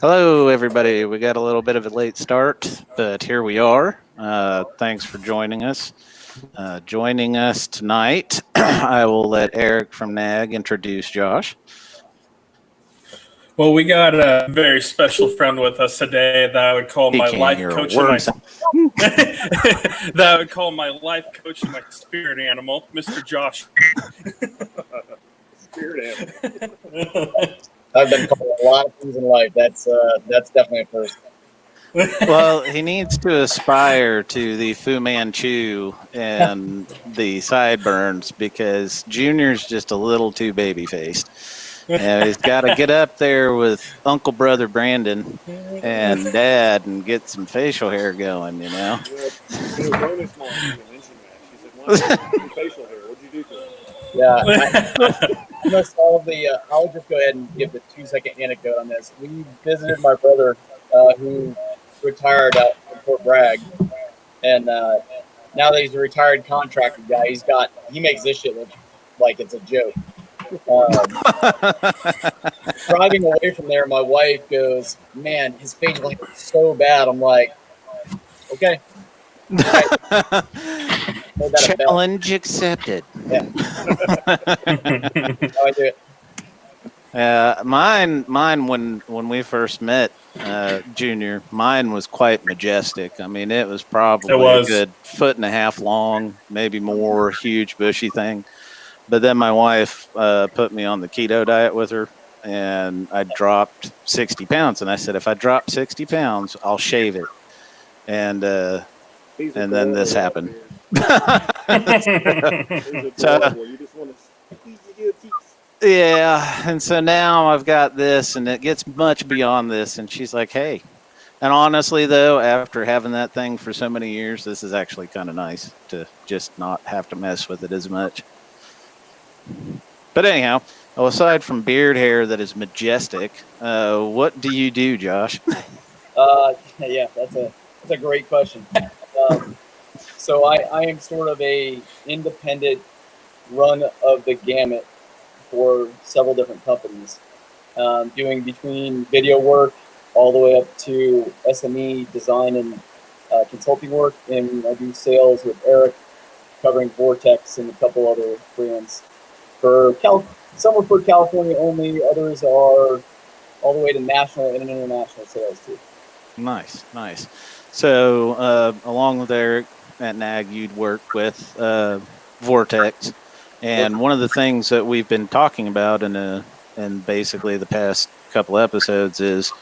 Hello, everybody. We got a little bit of a late start, but here we are. Thanks for joining us. Joining us tonight, I will let Eric from NAG introduce Josh. Well, we got a very special friend with us today that I would call my life coach and that I would call my life coach and my spirit animal, Mr. Josh. Spirit animal. I've been called a lot of things in life. That's definitely a first. Well, he needs to aspire to the Fu Manchu and the sideburns because Junior's just a little too baby-faced. And he's got to get up there with Uncle Brother Brandon and Dad and get some facial hair going, you know? Bonus mom mentioned that. She said, "Why do facial hair? What'd you do to it?" Yeah. I'll just go ahead and give the 2-second anecdote on this. We visited my brother who retired out in Fort Bragg, and now that he's a retired contractor guy, he makes this shit look like it's a joke. Driving away from there, my wife goes, "Man, his face looks so bad." I'm like, "Okay." Challenge accepted. Yeah. How I do it. Mine. When we first met, Junior, mine was quite majestic. I mean, it was probably a good 1.5 feet long, maybe more, huge bushy thing. But then my wife put me on the keto diet with her, and I dropped 60 pounds. And I said, if I drop 60 pounds, I'll shave it. And then this happened. Yeah, and so now I've got this, and it gets much beyond this. And she's like, hey. And honestly, though, after having that thing for so many years, this is actually kind of nice to just not have to mess with it as much. But anyhow, aside from beard hair that is majestic, what do you do, Josh? Yeah, that's a great question. So I am sort of a independent run of the gamut for several different companies, doing between video work all the way up to SME design and consulting work, and I do sales with Eric, covering Vortex and a couple other brands. Some are for California only, others are all the way to national and international sales too. Nice. So along with Eric at NAG, you'd work with Vortex, and one of the things that we've been talking about in basically the past couple episodes is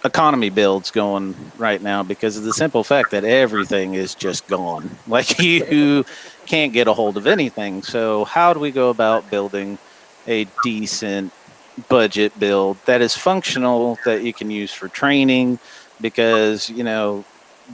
economy builds going right now because of the simple fact that everything is just gone. Like you can't get a hold of anything. So how do we go about building a decent budget build that is functional, that you can use for training? Because, you know,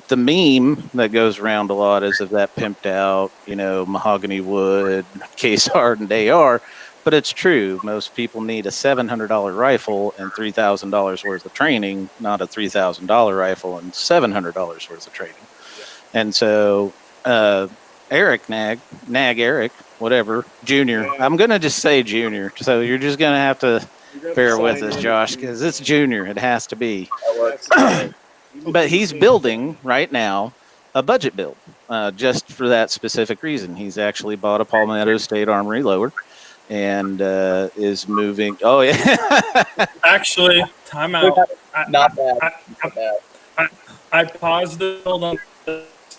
the meme that goes around a lot is of that pimped out, you know, mahogany wood, case hardened AR. But it's true. Most people need a $700 rifle and $3,000 worth of training, not a $3,000 rifle and $700 worth of training. Yeah. And so, Eric, NAG Eric, whatever, Junior. Yeah. I'm going to just say Junior. So you're just going to have to bear with us, Josh, because it's Junior. It has to be. But he's building right now a budget build just for that specific reason. He's actually bought a Palmetto State Armory lower. And is moving. Oh yeah. Actually, time out. Not bad. I paused the build on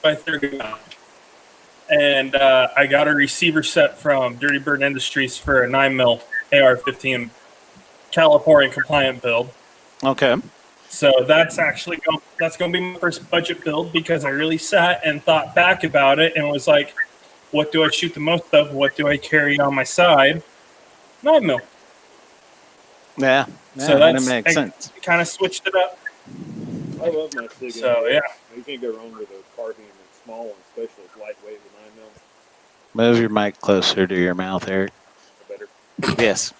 my third gun, and I got a receiver set from Dirty Bird Industries for a 9mm AR-15 California compliant build. Okay. So that's going to be my first budget build because I really sat and thought back about it and was like, what do I shoot the most of? What do I carry on my side? 9mm. Yeah. So that makes sense. Kind of switched it up. I love my SIG. So yeah, you can't go wrong with a carbine. It's small and especially it's lightweight with 9mm. Move your mic closer to your mouth, Eric. Better. Yes.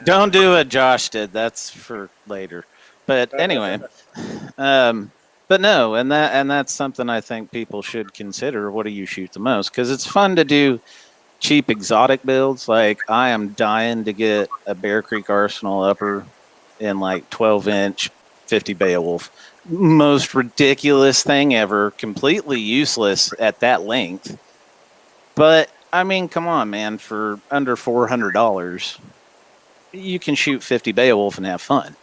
Don't do what Josh did. That's for later. But anyway. But no, and that's something I think people should consider. What do you shoot the most? Because it's fun to do cheap exotic builds, like I am dying to get a Bear Creek Arsenal upper in like 12-inch 50 Beowulf. Most ridiculous thing ever, completely useless at that length. But I mean, come on, man, for under $400, you can shoot 50 Beowulf and have fun.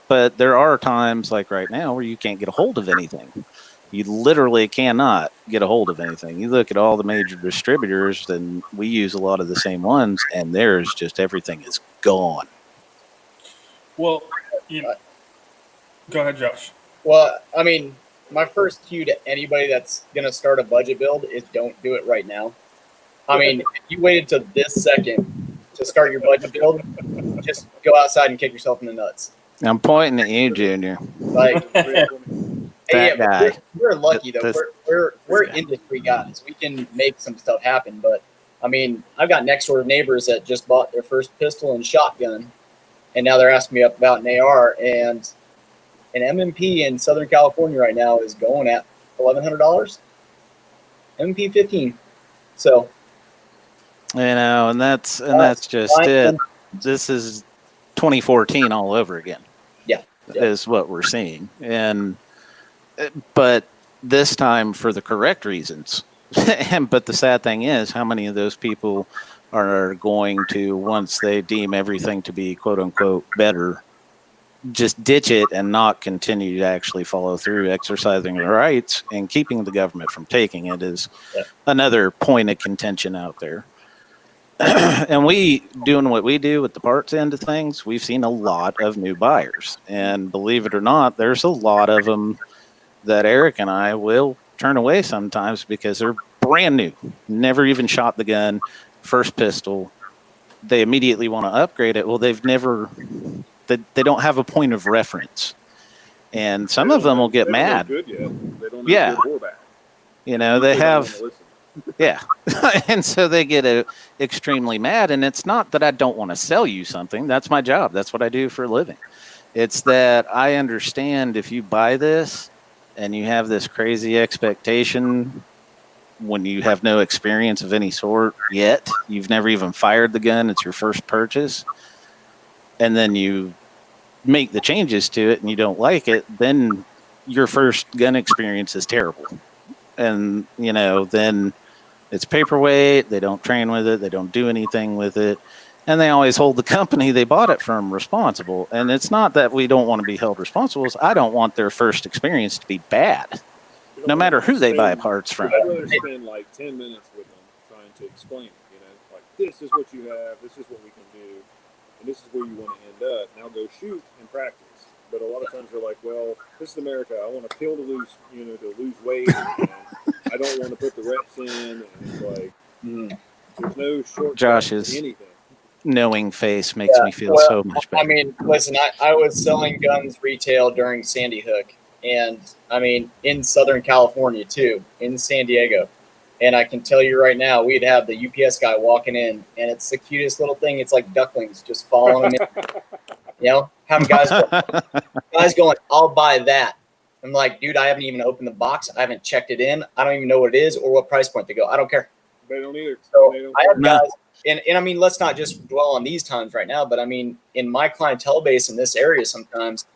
But there are times like right now where you can't get a hold of anything. You literally cannot get a hold of anything. You look at all the major distributors, and we use a lot of the same ones, and there's just everything is gone. Well, go ahead, Josh. Well, I mean, my first cue to anybody that's going to start a budget build is don't do it right now. I mean, if you waited till this second to start your budget build, just go outside and kick yourself in the nuts. I'm pointing at you, Junior. Like, that guy. We're lucky though. We're industry guys. We can make some stuff happen. But I mean, I've got next door neighbors that just bought their first pistol and shotgun, and now they're asking me up about an AR. And an M&P in Southern California right now is going at $1,100. M&P 15. So, and that's just it. This is 2014 all over again. Yeah. Is what we're seeing. But this time for the correct reasons. But the sad thing is, how many of those people are going to, once they deem everything to be quote unquote better, just ditch it and not continue to actually follow through exercising their rights and keeping the government from taking it is another point of contention out there. And we doing what we do with the parts end of things, we've seen a lot of new buyers. And believe it or not, there's a lot of them that Eric and I will turn away sometimes because they're brand new, never even shot the gun, first pistol. They immediately want to upgrade it. Well, they've never... They don't have a point of reference, and some of them will get mad. Good yet. They don't have good or bad. They have, yeah, and so they get extremely mad. And it's not that I don't want to sell you something. That's my job. That's what I do for a living. It's that I understand if you buy this and you have this crazy expectation when you have no experience of any sort yet, you've never even fired the gun. It's your first purchase. And then you make the changes to it and you don't like it, then your first gun experience is terrible. And, then it's paperweight. They don't train with it. They don't do anything with it. And they always hold the company they bought it from responsible. And it's not that we don't want to be held responsible. It's I don't want their first experience to be bad, no matter who they buy parts from. I'd rather spend like 10 minutes with them trying to explain it, like this is what you have, this is what we can do. And this is where you want to end up. Now go shoot and practice. But a lot of times they're like, well, this is America. I want a pill to lose, to lose weight. And I don't want to put the reps in. And it's like, there's no shortcut Josh's to anything. Knowing face makes me feel so much better. I mean, listen, I was selling guns retail during Sandy Hook. And, I mean, in Southern California, too, in San Diego. And I can tell you right now, we'd have the UPS guy walking in, and it's the cutest little thing. It's like ducklings just following him in. Having guys going, I'll buy that. I'm like, dude, I haven't even opened the box. I haven't checked it in. I don't even know what it is or what price point to go. I don't care. They don't either. So I have guys, and I mean, let's not just dwell on these times right now, but I mean, in my clientele base in this area sometimes,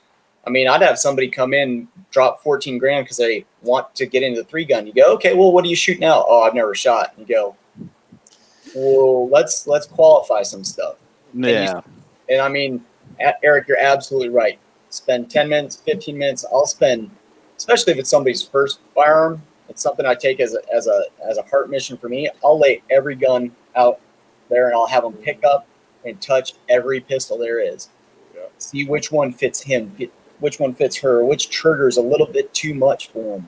I mean, I'd have somebody come in, drop $14,000 because they want to get into the 3-gun. You go, okay, well, what do you shoot now? Oh, I've never shot. You go, well, let's qualify some stuff. Yeah. And I mean, Eric, you're absolutely right. Spend 10 minutes, 15 minutes. I'll spend, especially if it's somebody's first firearm. It's something I take as a heart mission for me. I'll lay every gun out there and I'll have them pick up and touch every pistol there is. Yeah. See which one fits him. Which one fits her? Which trigger is a little bit too much for him?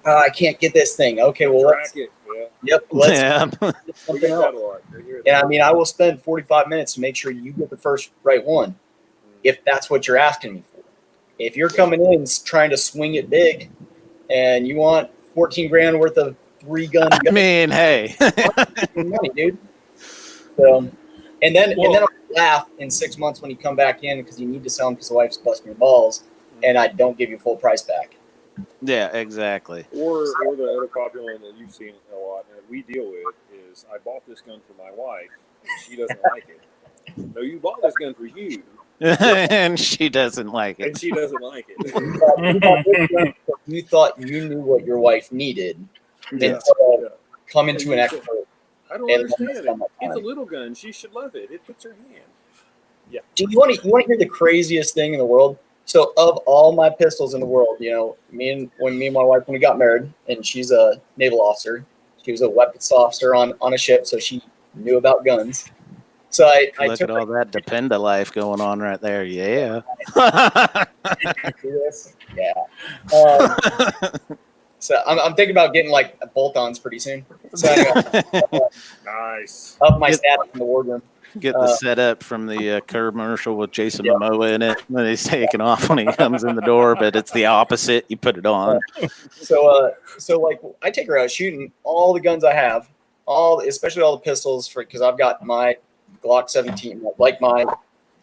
I can't get this thing. Okay, well, let's. Yep. Let's something else. And I mean, I will spend 45 minutes to make sure you get the first right one, if that's what you're asking me for. If you're coming in trying to swing it big, and you want $14,000 worth of 3-gun, I mean, hey, money, dude. So, and then I'll laugh in 6 months when you come back in because you need to sell them because the wife's busting your balls, and I don't give you full price back. Yeah, exactly. Or the other popular one that you've seen a lot and that we deal with is, I bought this gun for my wife, and she doesn't like it. No, you bought this gun for you, and she doesn't like and it. she doesn't like it. You thought you knew what your wife needed, Yeah. instead of Yeah. coming to an Yeah. expert. I don't And understand that's it. not my It's a time. little gun. She should love it. It fits her hand. Do you want to hear the craziest thing in the world? So, of all my pistols in the world, when me and my wife, when we got married, and she's a naval officer, she was a weapons officer on a ship, so she knew about guns. So I Look took at all that Dependa life going on right there. Yeah. this. Yeah. So I'm thinking about getting like bolt-ons pretty soon. So anyway, Nice. up my status in the wardroom. Get the setup from the commercial with Jason Yeah. Momoa in it when he's taking off when he comes in the door, but it's the opposite. You put it on. So like I take her out shooting all the guns I have, especially all the pistols because I've got my Glock 17, like my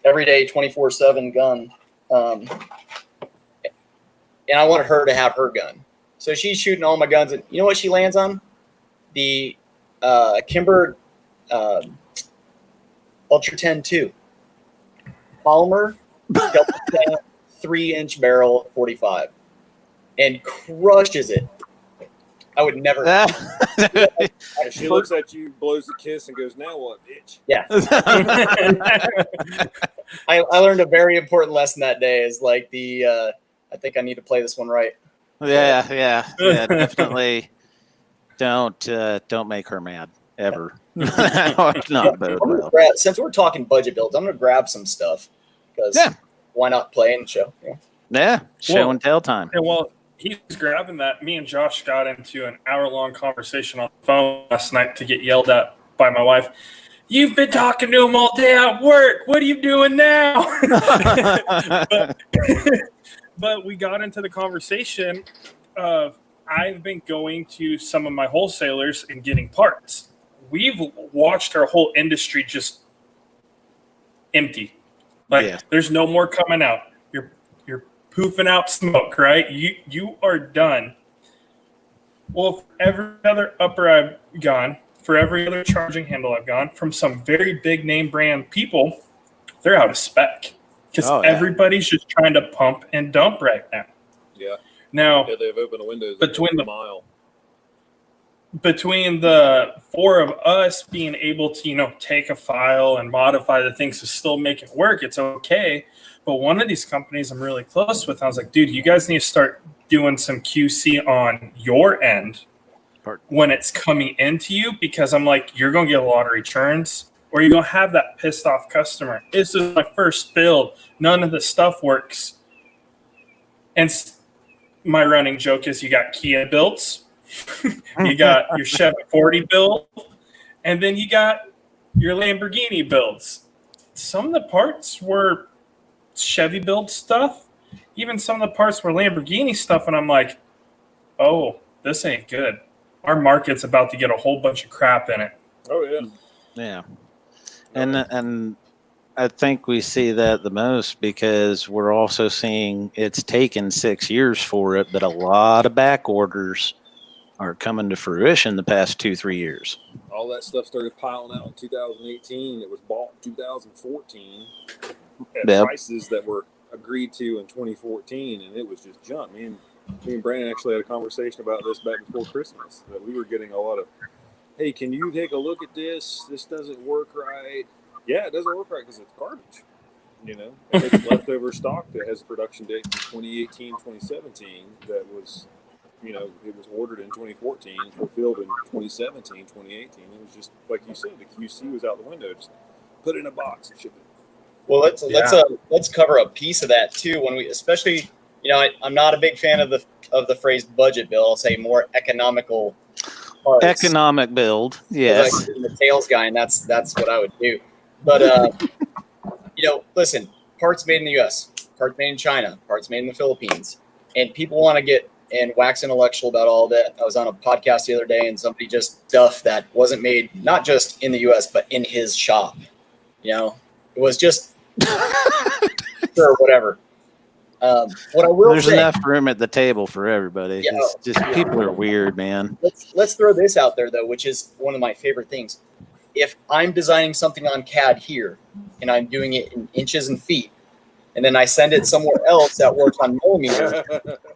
everyday 24/7 gun, and I want her to have her gun. So she's shooting all my guns, and you know what she lands on? The Kimber Ultra 10 2 polymer, 3-inch barrel, 45, and crushes it. I would never. And she looks at you, blows a kiss, and goes, "Now what, bitch?" Yeah. I learned a very important lesson that day. Is like I think I need to play this one right. Yeah, definitely. Don't make her mad ever. Not bode well. Since we're talking budget builds, I'm gonna grab some stuff because why not play in the show? Yeah. Yeah, show and tell time. And while he's grabbing that, me and Josh got into an hour-long conversation on the phone last night to get yelled at by my wife. You've been talking to him all day at work. What are you doing now? But we got into the conversation of I've been going to some of my wholesalers and getting parts. We've watched our whole industry just empty. There's no more coming out. You're poofing out smoke, right? You are done. Well, for every other upper I've gone, for every other charging handle I've gone, from some very big name brand people, they're out of spec. Because everybody's just trying to pump and dump right now. Yeah. Now, they've opened the windows between the mile. Between the four of us being able to, take a file and modify the things to still make it work, it's okay. But one of these companies I'm really close with, I was like, dude, you guys need to start doing some QC on your end when it's coming into you, because I'm like, you're going to get a lot of returns. Or you're going to have that pissed off customer. This is my first build. None of the stuff works. And my running joke is you got Kia builds. You got your Chevy 40 build. And then you got your Lamborghini builds. Some of the parts were Chevy build stuff. Even some of the parts were Lamborghini stuff. And I'm like, oh, this ain't good. Our market's about to get a whole bunch of crap in it. Oh, yeah. Yeah. And I think we see that the most because we're also seeing it's taken 6 years for it, but a lot of back orders are coming to fruition the past 2-3 years. All that stuff started piling out in 2018. It was bought in 2014 at prices that were agreed to in 2014, and it was just junk. Me and Brandon actually had a conversation about this back before Christmas, that we were getting a lot of, hey, can you take a look at this? This doesn't work right. Yeah, it doesn't work right because it's garbage, And it's leftover stock that has a production date from 2018, 2017 that was, it was ordered in 2014, fulfilled in 2017, 2018. It was just, like you said, the QC was out the window. Just put it in a box and ship it. Well, let's cover a piece of that too. When we, especially, I'm not a big fan of the phrase budget bill. I'll say more economical parts. Economic build, yes. I'm the sales guy, and that's what I would do. But listen, parts made in the U.S., parts made in China, parts made in the Philippines, and people want to get and wax intellectual about all that. I was on a podcast the other day, and somebody just stuff that wasn't made not just in the U.S. but in his shop. It was just sure, whatever. What I will There's say, enough room at the table for everybody. Yeah. It's just people are weird, man. let's throw this out there though, which is one of my favorite things. If I'm designing something on CAD here and I'm doing it in inches and feet, and then I send it somewhere else that works on millimeters,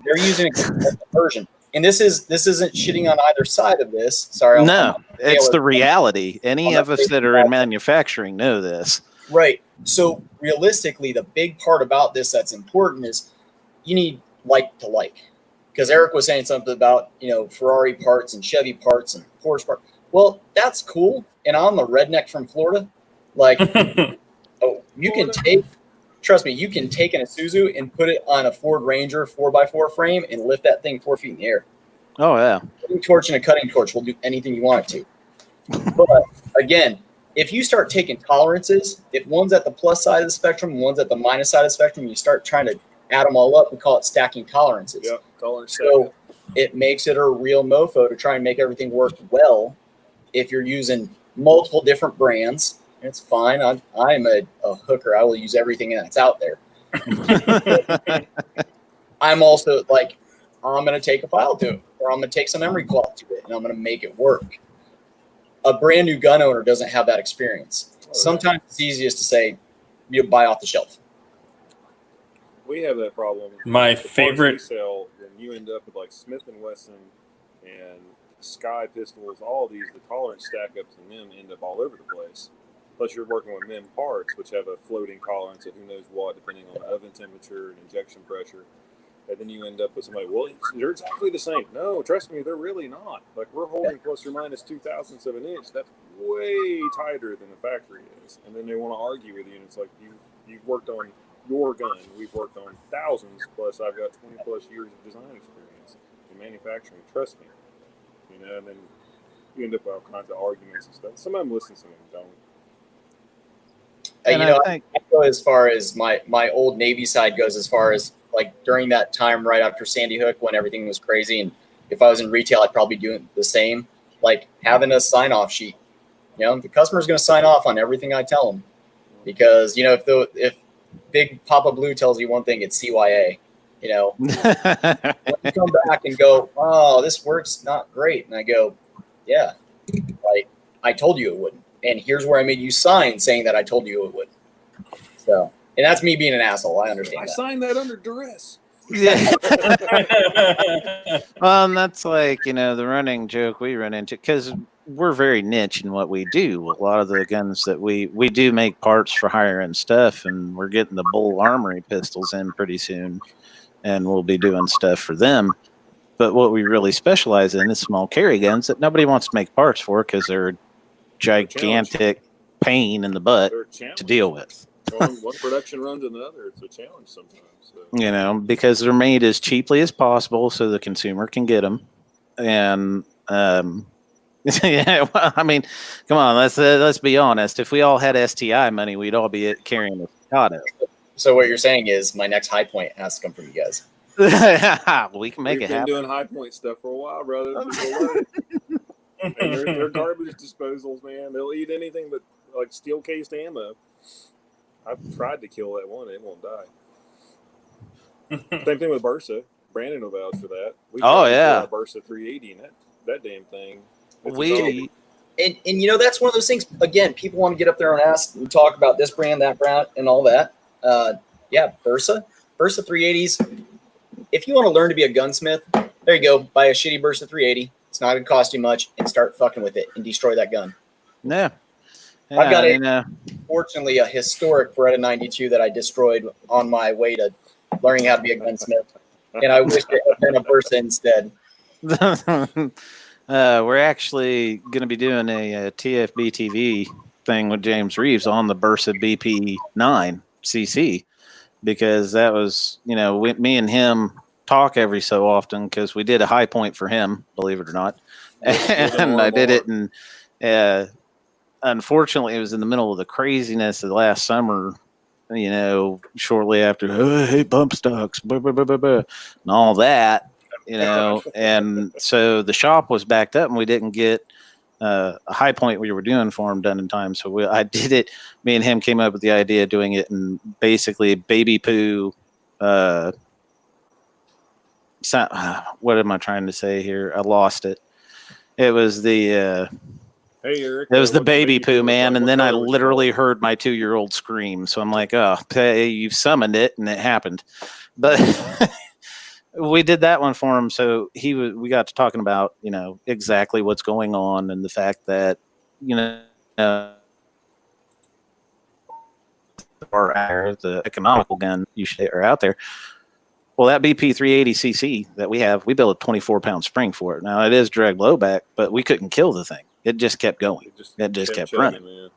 they're using a conversion. And this isn't shitting on either side of this. Sorry, No, it's the reality. Any of us that are in manufacturing know this. Right. So realistically, the big part about this that's important is you need like to like. Because Eric was saying something about, Ferrari parts and Chevy parts and Porsche parts. Well, that's cool. And I'm a redneck from Florida. Like, you can take an Isuzu and put it on a Ford Ranger 4x4 frame and lift that thing 4 feet in the air. Oh, yeah. Cutting torch and a cutting torch will do anything you want it to. But again, if you start taking tolerances, if one's at the plus side of the spectrum, one's at the minus side of the spectrum, you start trying to add them all up. We call it stacking tolerances. Yep, tolerance. So it makes it a real mofo to try and make everything work well. If you're using multiple different brands, it's fine. I'm a hooker. I will use everything that's out there. I'm also like, I'm going to take a file to it, or I'm going to take some memory cloth to it, and I'm going to make it work. A brand new gun owner doesn't have that experience. Sometimes it's easiest to say, you buy off the shelf. We have that problem. My The parts favorite- we sell, when you end up with like Smith & Wesson and Sky pistols, all these, the tolerance stack-ups in them end up all over the place. Plus you're working with MIM parts, which have a floating tolerance of who knows what, depending on the oven temperature and injection pressure. And then you end up with somebody, well, they're exactly the same. No, trust me, they're really not. Like, we're holding plus or minus 0.002 of an inch. That's way tighter than the factory is. And then they want to argue with you, and it's like, you've worked on your gun. We've worked on thousands, plus I've got 20 plus years of design experience in manufacturing. Trust me. And then you end up with all kinds of arguments and stuff. Some of them listen, some of them don't. And I go as far as my old Navy side goes, as far as like during that time right after Sandy Hook when everything was crazy, and if I was in retail, I'd probably do the same. Like having a sign-off sheet. The customer's going to sign off on everything I tell them, because if Big Papa Blue tells you one thing, it's CYA. When you come back and go, oh, this works not great, and I go, yeah, like I told you it wouldn't. And here's where I made you sign saying that I told you it would. So, and that's me being an asshole. I understand. I signed that under duress. Yeah. Well, and that's like, the running joke we run into, because we're very niche in what we do. A lot of the guns that we do make parts for higher end stuff, and we're getting the Bull Armory pistols in pretty soon, and we'll be doing stuff for them. But what we really specialize in is small carry guns that nobody wants to make parts for because they're gigantic pain in the butt to deal with. One production runs another. It's a challenge sometimes. So. Because they're made as cheaply as possible so the consumer can get them. And yeah, well, I mean, come on, let's be honest. If we all had STI money, we'd all be carrying a Staccato. So what you're saying is my next high point has to come from you guys. We can make We've it happen. been doing high point stuff for a while, brother. And they're garbage disposals, man. They'll eat anything but like steel cased ammo. I've tried to kill that one; it won't die. Same thing with Bursa. Brandon will vouch for that. We tried to kill our Bursa 380, and that damn thing. And that's one of those things. Again, people want to get up there and ask and talk about this brand, that brand, and all that. Bursa 380s. If you want to learn to be a gunsmith, there you go. Buy a shitty Bursa 380. It's not going to cost you much, and start fucking with it and destroy that gun. Yeah. I've got fortunately a historic Beretta 92 that I destroyed on my way to learning how to be a gunsmith, and I wish it had been a Bursa instead. We're actually going to be doing a TFB TV thing with James Reeves on the Bursa BP9 CC, because that was, me and him talk every so often, because we did a high point for him, believe it or not. And I did it, and unfortunately it was in the middle of the craziness of last summer, shortly after, oh, I hate bump stocks, blah, blah, blah, blah, blah, and all that, and so the shop was backed up and we didn't get a high point we were doing for him done in time. So I did it. Me and him came up with the idea of doing it in basically baby poo what am I trying to say here? I lost it. It was the Hey, Eric. it was the what's the baby poo, look man, like? and What then I color was literally yours? heard my 2-year-old scream. So I'm like, oh, hey, you've summoned it, and it happened. But we did that one for him. So we got to talking about, exactly what's going on and the fact that, the economical gun are out there. Well, that BP 380cc that we have, we built a 24-pound spring for it. Now, it is direct blowback, but we couldn't kill the thing. It just kept going. It just kept running.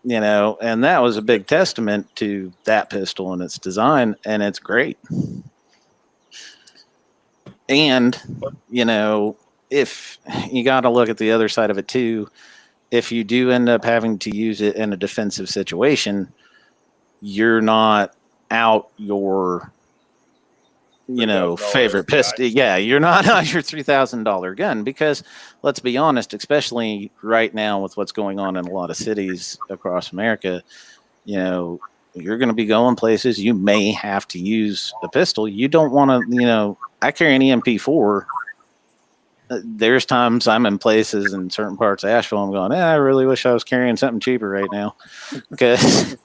Man. And that was a big testament to that pistol and its design, and it's great. And, if you got to look at the other side of it too, if you do end up having to use it in a defensive situation, you're not out your favorite pistol. Yeah, you're not on your $3,000 gun, because let's be honest, especially right now with what's going on in a lot of cities across America, you're going to be going places. You may have to use a pistol. You don't want to, I carry an EMP4. There's times I'm in places in certain parts of Asheville, I'm going, I really wish I was carrying something cheaper right now, because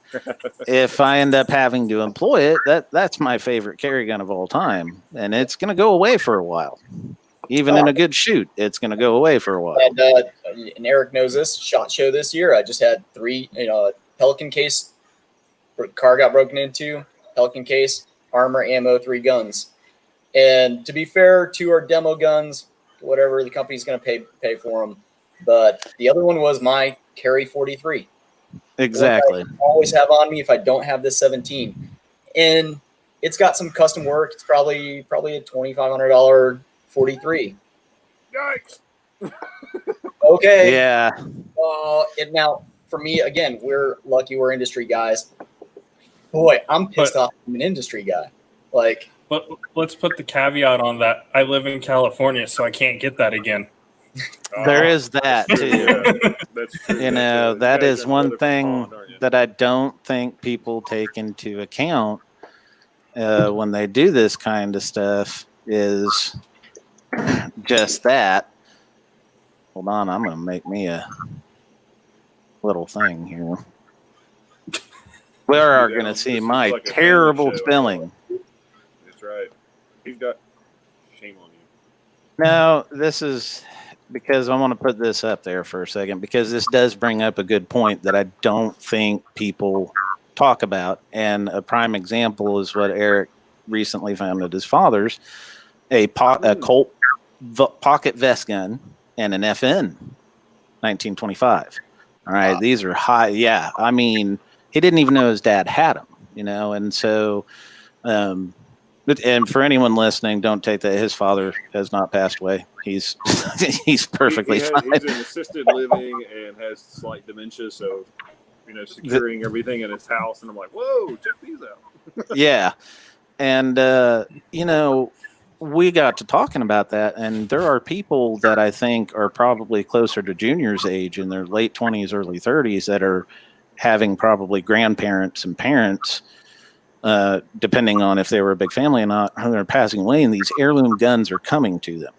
if I end up having to employ it, that's my favorite carry gun of all time, and it's going to go away for a while. Even in a good shoot, it's going to go away for a while. And Eric knows this. SHOT Show this year, I just had 3, Pelican case, car got broken into, Pelican case, armor, ammo, 3 guns. And to be fair, 2 are demo guns, whatever the company's going to pay for them. But the other one was my Carry 43. Exactly. I always have on me if I don't have this 17. And it's got some custom work. It's probably a $2,500 43. Yikes. Okay. Yeah. Now, for me, again, we're lucky we're industry guys. Boy, I'm pissed off I'm an industry guy. But let's put the caveat on that. I live in California, so I can't get that again. There is that too. Yeah, that's true. That is one thing that I don't think people take into account when they do this kind of stuff, is just that. Hold on, I'm going to make me a little thing here. We are going to see my terrible spelling. That's right. He's got shame on you. No, this is because I want to put this up there for a second, because this does bring up a good point that I don't think people talk about. And a prime example is what Eric recently found at his father's, a Colt pocket vest gun and an FN 1925. All right. Wow. These are high. Yeah. I mean, he didn't even know his dad had them, and so, and for anyone listening, don't take that his father has not passed away. He's perfectly fine. He's in assisted living and has slight dementia, so securing everything in his house, and I'm like, whoa, check these out. Yeah, and we got to talking about that, and there are people that I think are probably closer to Junior's age, in their late 20s, early 30s, that are having probably grandparents and parents, depending on if they were a big family or not, who are passing away, and these heirloom guns are coming to them.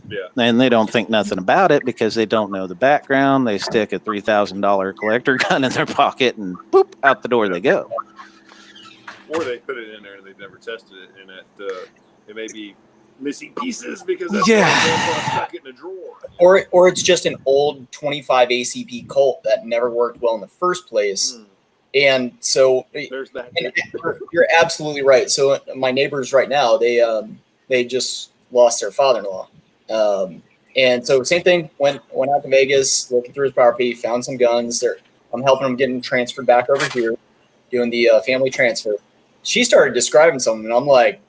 Yeah. And they don't think nothing about it because they don't know the background. They stick a $3,000 collector gun in their pocket and boop, out the door they go. Or they put it in there and they've never tested it, and it may be missing pieces because that's stuck it in a drawer. Or it's just an old 25 ACP Colt that never worked well in the first place. And so there's that. You're absolutely right. So my neighbors right now, they just lost their father-in-law. And so same thing, went out to Vegas, looking through his property, found some guns. I'm helping him getting transferred back over here, doing the family transfer. She started describing something, and I'm like,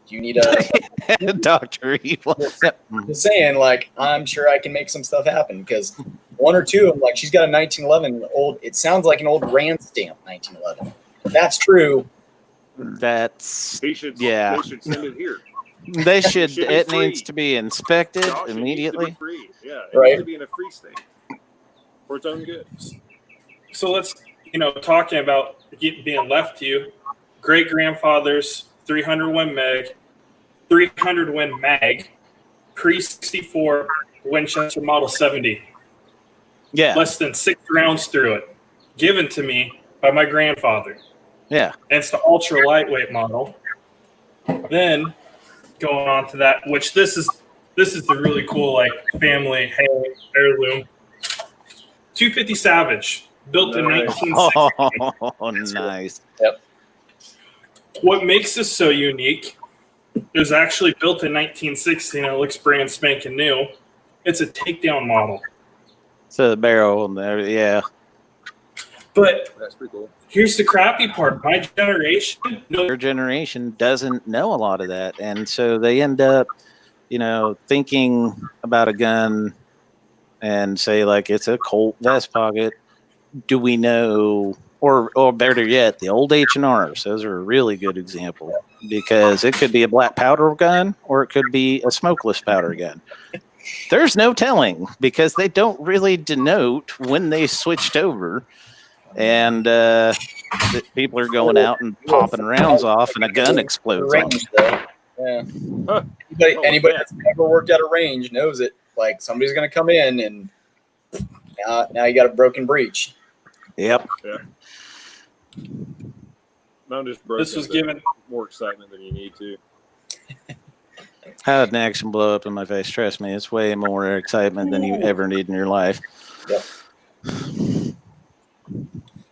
do you need a doctor? Just saying, I'm sure I can make some stuff happen, because one or two of them, she's got a 1911 old. It sounds like an old Rand stamp 1911. If that's true, they should send it here. They should. It needs to be inspected immediately. It needs to be free. Yeah, it needs to be in a free state for its own good. So talking about being left to you, great grandfather's 300 win mag, pre-64 Winchester Model 70. Yeah. Less than 6 rounds through it, given to me by my grandfather. Yeah. And it's the ultra lightweight model. Then going on to that, which this is the really cool family heirloom. 250 Savage, built in 1960. Oh, nice. Yep. What makes this so unique? It was actually built in 1960 and it looks brand spanking new. It's a takedown model. So the barrel and there, yeah. But That's pretty cool. here's the crappy part. My generation, Your generation doesn't know a lot of that, and so they end up, thinking about a gun and say it's a Colt vest pocket. Do we know, or better yet, the old H&Rs? Those are a really good example because it could be a black powder gun or it could be a smokeless powder gun. There's no telling because they don't really denote when they switched over. And people are going out and popping rounds off, and a gun explodes. Range, though. Yeah. Huh. Anybody that's ever worked at a range knows it. Somebody's going to come in, and now you got a broken breech. Yep. Yeah. I'm just broken. this was given. More excitement than you need to. How did an action blow up in my face? Trust me, it's way more excitement than you ever need in your life. Yep.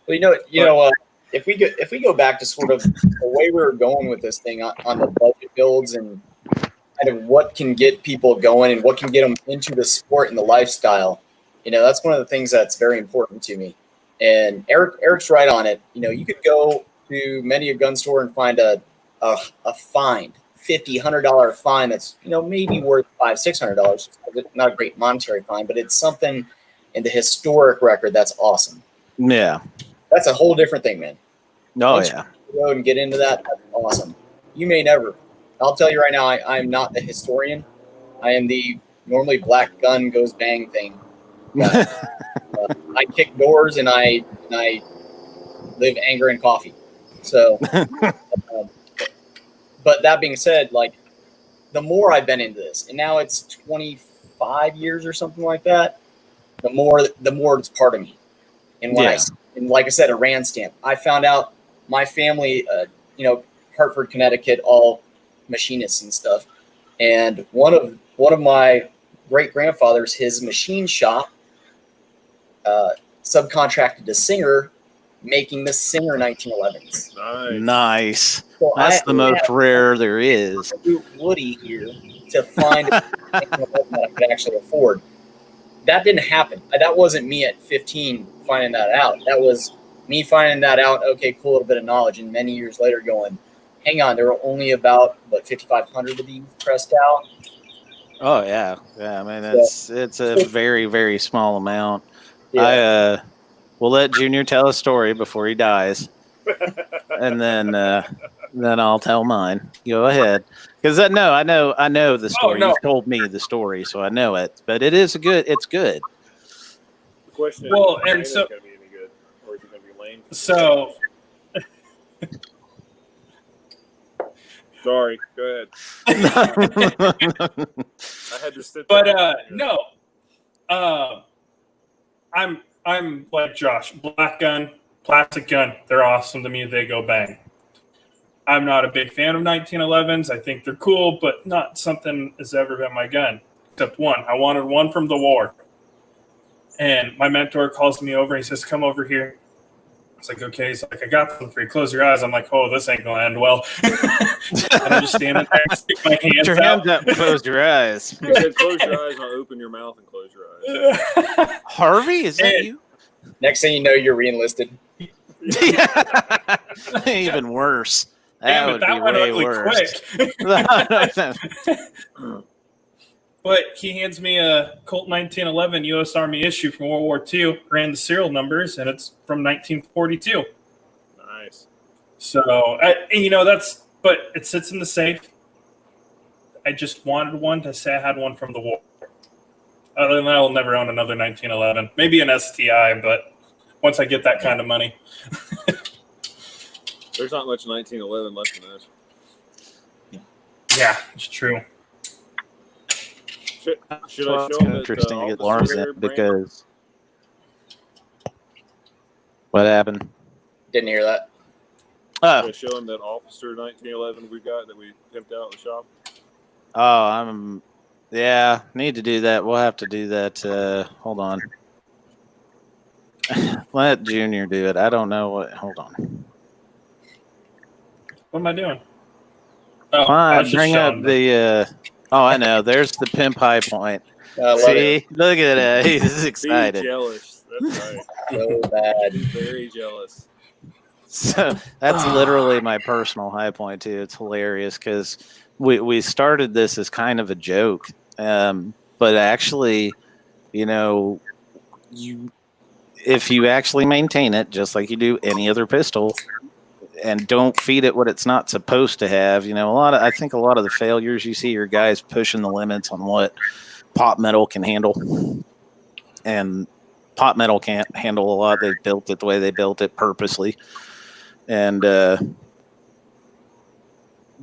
Well, if we go back to sort of the way we were going with this thing on the budget builds and kind of what can get people going and what can get them into the sport and the lifestyle, that's one of the things that's very important to me. And Eric's right on it. You could go to many a gun store and find a fine, $50, $100 fine that's maybe worth $500-$600. Not a great monetary fine, but it's something in the historic record that's awesome. Yeah. That's a whole different thing, man. Oh, Once yeah. you go and get into that, that's awesome. You may never. I'll tell you right now, I'm not the historian. I am the normally black gun goes bang thing. I kick doors and I live anger and coffee. So, but that being said, the more I've been into this, and now it's 25 years or something like that, the more it's part of me. And when and like I said, a RAND stamp. I found out my family, Hartford, Connecticut, all machinists and stuff. And one of my great grandfathers, his machine shop, subcontracted a Singer, making the Singer 1911s. Nice. So That's the most rare there is. Woody here to find a 1911 that I could actually afford. That didn't happen. That wasn't me at 15 finding that out. That was me finding that out. Okay, cool, a little bit of knowledge. And many years later going, hang on, there were only about, 5,500 of these pressed out. Oh, yeah. Yeah, I mean, it's a very, very small amount. Yeah. We'll let Junior tell a story before he dies. And then I'll tell mine. Go ahead. Because I know the story. Oh, no. You've told me the story, so I know it. But it's good. The question is, Well, and is so- it going to be any good, or is it going to be lame? So Sorry, go ahead. I had to sit there. But no, I'm like Josh. Black gun, plastic gun. They're awesome to me. They go bang. I'm not a big fan of 1911s. I think they're cool, but not something has ever been my gun. Except one. I wanted one from the war. And my mentor calls me over. He says, "Come over here." It's like, okay. He's like, "I got something for you. Close your eyes." I'm like, "Oh, this ain't gonna end well." And I'm just standing there, and stick my hands Put your hands out. up and close your eyes. He said, close your eyes, I'll open your mouth and close your eyes. Harvey, is that And- you? Next thing you know, you're re-enlisted. Even worse. That Damn it, would that be went way ugly worse. quick. But he hands me a Colt 1911 U.S. Army issue from World War II, ran the serial numbers, and it's from 1942. Nice. So, but it sits in the safe. I just wanted one to say I had one from the war. Other than that, I'll never own another 1911. Maybe an STI, but once I get that kind of money. There's not much 1911 left in this. Yeah, it's true. Should I Well, show it's them interesting to get officer Lawrence here, in Brandon? because what happened? Didn't hear that. Oh, Should I show them that officer 1911 we got that we pimped out in the shop? yeah, need to do that. We'll have to do that. Hold on. Let Junior do it. I don't know what. Hold on. What am I doing? Oh, I Fine. was just Bring up showing the. Oh, I know. There's the pimp high point. I love See, look at that. He's Be excited. jealous. That's right. it. So bad. Be very jealous. So that's literally my personal high point too. It's hilarious because we started this as kind of a joke, but actually, you know, if you actually maintain it just like you do any other pistol, and don't feed it what it's not supposed to have, you know, I think a lot of the failures you see are guys pushing the limits on what pot metal can handle, and pot metal can't handle a lot. They built it the way they built it purposely. And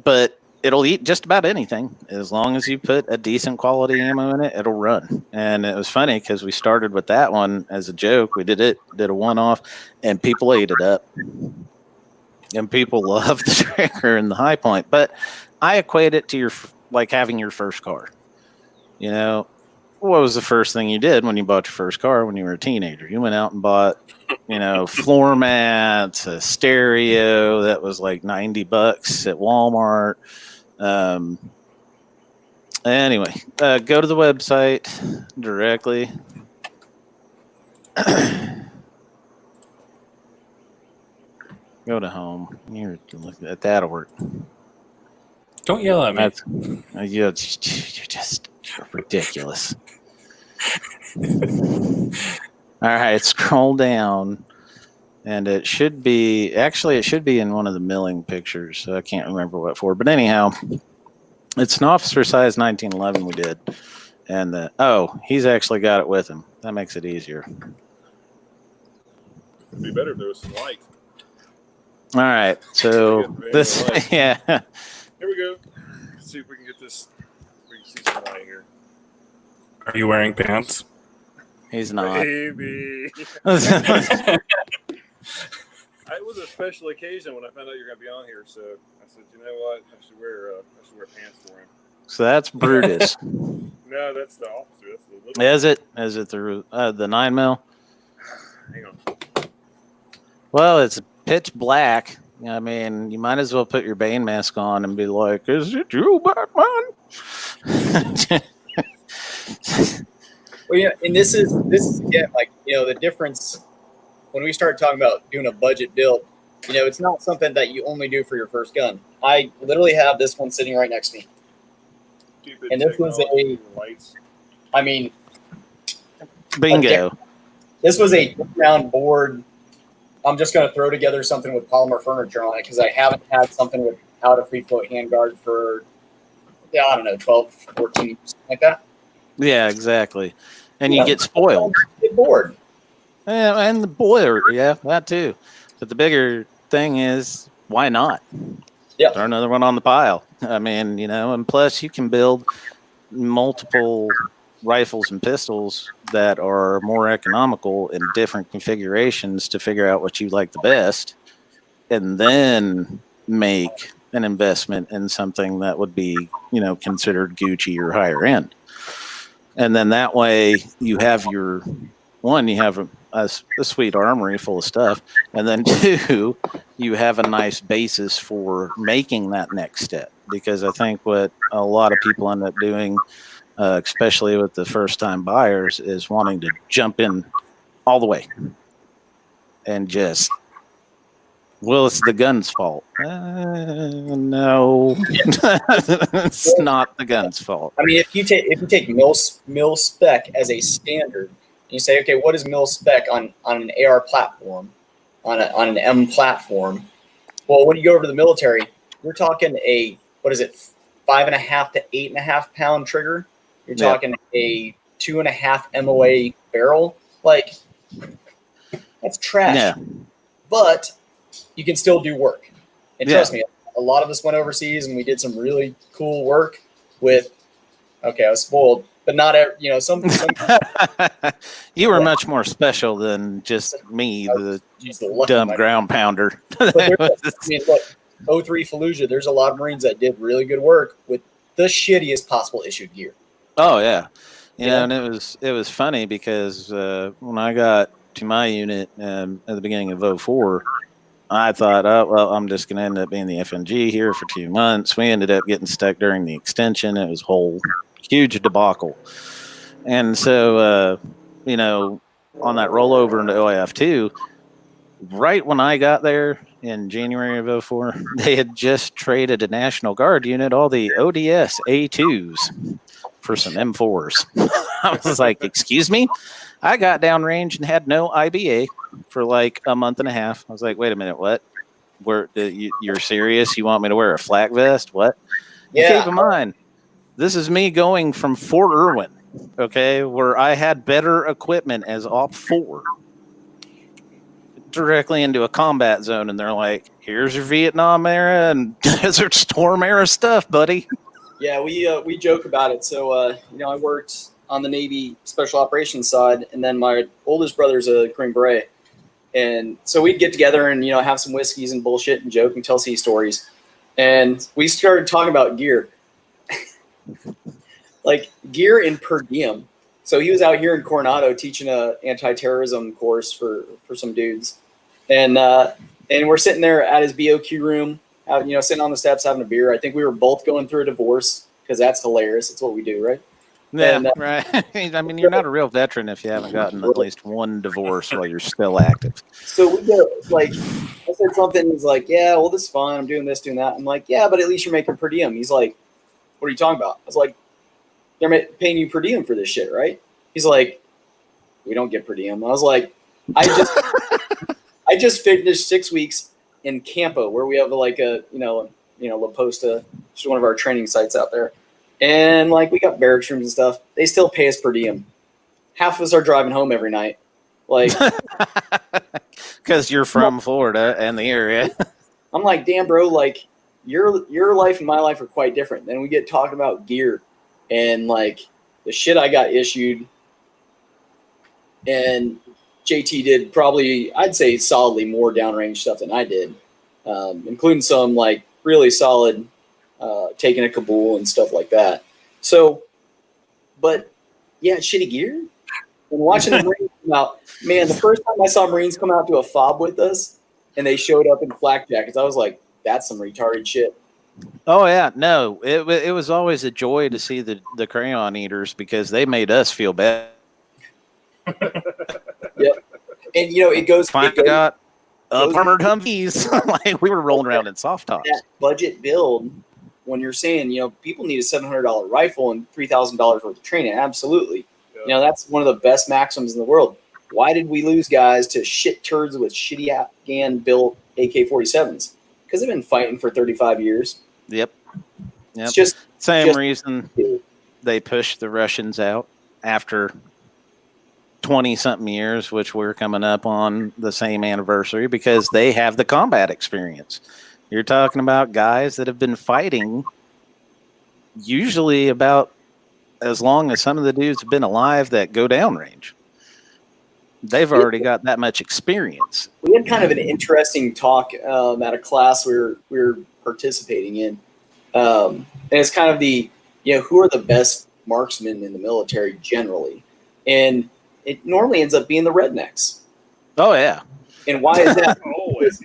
but it'll eat just about anything as long as you put a decent quality ammo in it. It'll run. And it was funny because we started with that one as a joke. We did a one-off, and people ate it up. And people love the trigger and the high point. But I equate it to like having your first car. You know, what was the first thing you did when you bought your first car when you were a teenager? You went out and bought, you know, floor mats, a stereo that was like $90 at Walmart. Anyway, go to the website directly. Go to home. Here, look at that'll work. Don't yell at me. That's you're just ridiculous. All right, scroll down, and it should be in one of the milling pictures. So I can't remember what for, but anyhow, it's an officer size 1911 we did, and he's actually got it with him. That makes it easier. It'd be better if there was some light. All right, so this, yeah. Here we go. Let's see if we can get this. We can see some light here. Are you wearing pants? He's not. Baby. It was a special occasion when I found out you're going to be on here, so I said, you know what? I should wear pants for him. So that's Brutus. No, that's the officer. That's the little. Is it? Is it the 9mm? Hang on. Well, it's pitch black. I mean, you might as well put your Bane mask on and be like, "Is it you, Batman?" Well, yeah, and this is again, like, you know, the difference when we start talking about doing a budget build. You know, it's not something that you only do for your first gun. I literally have this one sitting right next to me, and this was I mean, bingo. This was a round board. I'm just going to throw together something with polymer furniture on it because I haven't had something without a free float handguard for, I don't know, 12, 14 years, like that. Yeah, exactly. And you get spoiled. Get bored. Yeah, and the boiler, yeah, that too. But the bigger thing is, why not? Yeah. Throw another one on the pile. I mean, you know, and plus you can build multiple rifles and pistols that are more economical in different configurations to figure out what you like the best, and then make an investment in something that would be, you know, considered Gucci or higher end. And then that way you have you have a sweet armory full of stuff, and then two, you have a nice basis for making that next step. Because I think what a lot of people end up doing, especially with the first-time buyers, is wanting to jump in all the way and just, well, it's the gun's fault. No, it's not the gun's fault. I mean, if you take mil spec as a standard, and you say, okay, what is mil spec on an AR platform, on an M platform? Well, when you go over to the military, you're talking a 5.5 to 8.5 pound trigger. You're talking a 2.5 MOA barrel. Like, That's trash. Yeah. But you can still do work. And Yeah. trust me, a lot of us went overseas and we did some really cool work with, okay, I was spoiled, but not every, some You were much more special than just me, the Jeez, the lucky dumb man. ground pounder. But look, 03 Fallujah, there's a lot of Marines that did really good work with the shittiest possible issued gear. Oh yeah, Yeah. and it was funny because when I got to my unit at the beginning of 04, I thought, oh well, I'm just going to end up being the FNG here for 2 months. We ended up getting stuck during the extension. It was a whole huge debacle, and so on that rollover into OIF2, right when I got there in January of 04, they had just traded a National Guard unit, all the ODS A2s, for some M4s. I was like, excuse me? I got downrange and had no IBA for like a month and a half. I was like, wait a minute, what? You're serious? You want me to wear a flak vest? What? Yeah. And keep in mind, this is me going from Fort Irwin, okay, where I had better equipment as Op 4, directly into a combat zone, and they're like, here's your Vietnam era and Desert Storm era stuff, buddy. Yeah, we joke about it. So, I worked on the Navy Special Operations side, and then my oldest brother's a Green Beret. And so we'd get together and, have some whiskeys and bullshit and joke and tell sea stories. And we started talking about gear. Like gear in per diem. So he was out here in Coronado teaching a anti-terrorism course for some dudes. And we're sitting there at his BOQ room, sitting on the steps having a beer. I think we were both going through a divorce because that's hilarious. It's what we do, right? Yeah, And, right. I mean, you're not a real veteran if you haven't gotten at least one divorce while you're still active. So we go, like, I said something. He's like, yeah, well, this is fine. I'm doing this, doing that. I'm like, yeah, but at least you're making per diem. He's like, what are you talking about? I was like, they're paying you per diem for this shit, right? He's like, we don't get per diem. I was like, I just finished 6 weeks in Campo, where we have like a, La Posta, which is one of our training sites out there. And like, we got barracks rooms and stuff. They still pay us per diem. Half of us are driving home every night. Like, because you're from Florida and the area. I'm like, damn, bro, like your life and my life are quite different. Then we get talking about gear and like the shit I got issued. And JT did probably, I'd say, solidly more downrange stuff than I did, including some like really solid taking a Kabul and stuff like that. So, but yeah, shitty gear. And watching the Marines come out, man, the first time I saw Marines come out to a fob with us and they showed up in flak jackets, I was like, that's some retarded shit. Oh yeah, no, it was always a joy to see the crayon eaters because they made us feel bad. Yep. And it goes. Got armored Humvees. Like we were rolling around in soft tops. That budget build, when you're saying people need a $700 rifle and $3,000 worth of training, absolutely. Yeah. That's one of the best Maxims in the world. Why did we lose guys to shit turds with shitty Afghan built AK-47s? Because they've been fighting for 35 years. Yep. It's just same reason they pushed the Russians out after 20-something years, which we're coming up on the same anniversary, because they have the combat experience. You're talking about guys that have been fighting usually about as long as some of the dudes have been alive that go downrange. They've already got that much experience. We had kind of an interesting talk at a class we were participating in. And it's kind of the, who are the best marksmen in the military generally? And it normally ends up being the rednecks. Oh, yeah. And why is that? Always.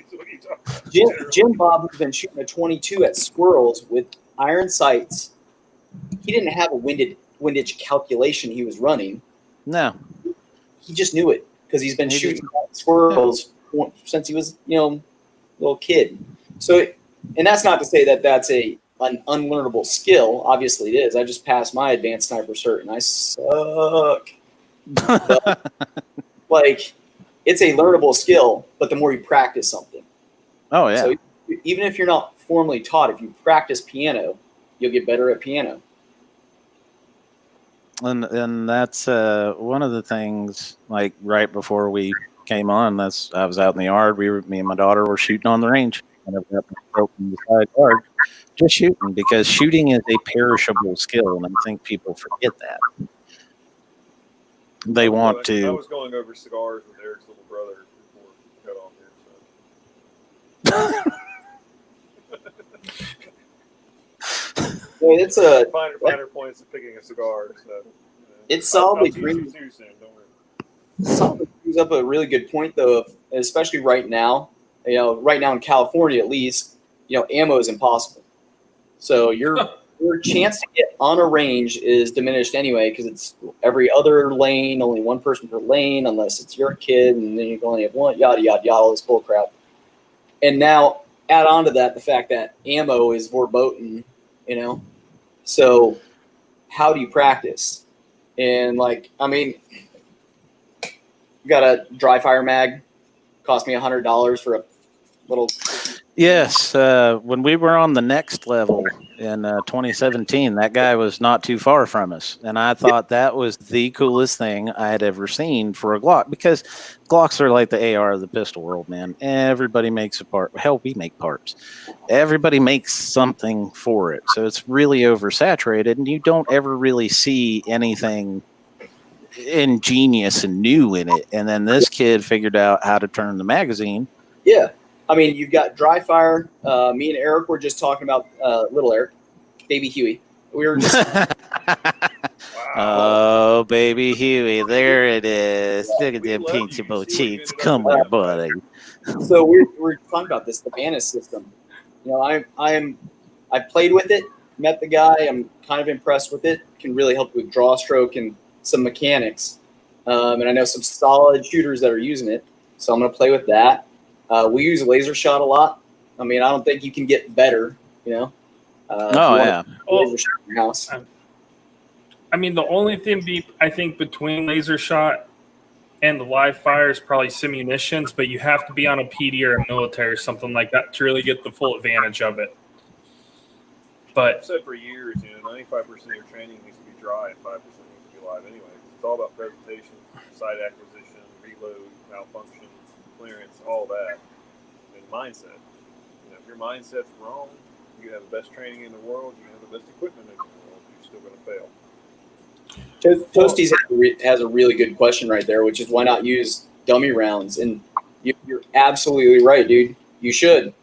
Jim Bob has been shooting a 22 at squirrels with iron sights. He didn't have a windage calculation he was running. No. He just knew it because he's been shooting at squirrels since he was, little kid. So, and that's not to say that that's an unlearnable skill. Obviously it is. I just passed my advanced sniper cert and I suck. But, like, it's a learnable skill, but the more you practice something. Oh, yeah. So even if you're not formally taught, if you practice piano, you'll get better at piano. And that's one of the things, like right before we came on. I was out in the yard. Me and my daughter were shooting on the range. And I've got my scope in the side yard, just shooting because shooting is a perishable skill, and I think people forget that. They want I to. was going over cigars with Eric's little brother before we got on here. So It's a finer points of picking a cigar. So it solidly I'll tease brings, you too soon. Don't worry. solidly brings up a really good point, though, especially right now. Right now in California, at least, ammo is impossible. So your chance to get on a range is diminished anyway because it's every other lane, only one person per lane, unless it's your kid, and then you can only have one. Yada yada yada, all this bull crap. And now add on to that the fact that ammo is verboten, So how do you practice? And you got a dry fire mag, cost me $100 for a little. Yes, when we were on the next level in 2017, that guy was not too far from us, and I thought that was the coolest thing I had ever seen for a Glock, because Glocks are like the AR of the pistol world, man. Everybody makes a part. Hell, we make parts. Everybody makes something for it, so it's really oversaturated, and you don't ever really see anything ingenious and new in it. And then this kid figured out how to turn the magazine. Yeah. I mean, you've got dry fire. Me and Eric were just talking about little Eric, baby Huey. We were just Oh, baby Huey, there it is. Look at them pinchable cheeks. Come on, buddy. So we're talking about this, the Bannis system. I played with it, met the guy. I'm kind of impressed with it. Can really help with draw stroke and some mechanics. And I know some solid shooters that are using it. So I'm going to play with that. We use laser shot a lot. I mean, I don't think you can get better, Oh, yeah. Laser shot in your house. I mean, the only thing I think between laser shot and the live fire is probably simunitions, but you have to be on a PD or a military or something like that to really get the full advantage of it. But I've said for years, 95% of your training needs to be dry and 5% needs to be live anyway. It's all about presentation, site acquisition, reload, malfunction, clearance, all that, and mindset. If your mindset's wrong, you can have the best training in the world, you can have the best equipment in the world, you're still going to fail. Toasties has a really good question right there, which is why not use dummy rounds? And you're absolutely right, dude. You should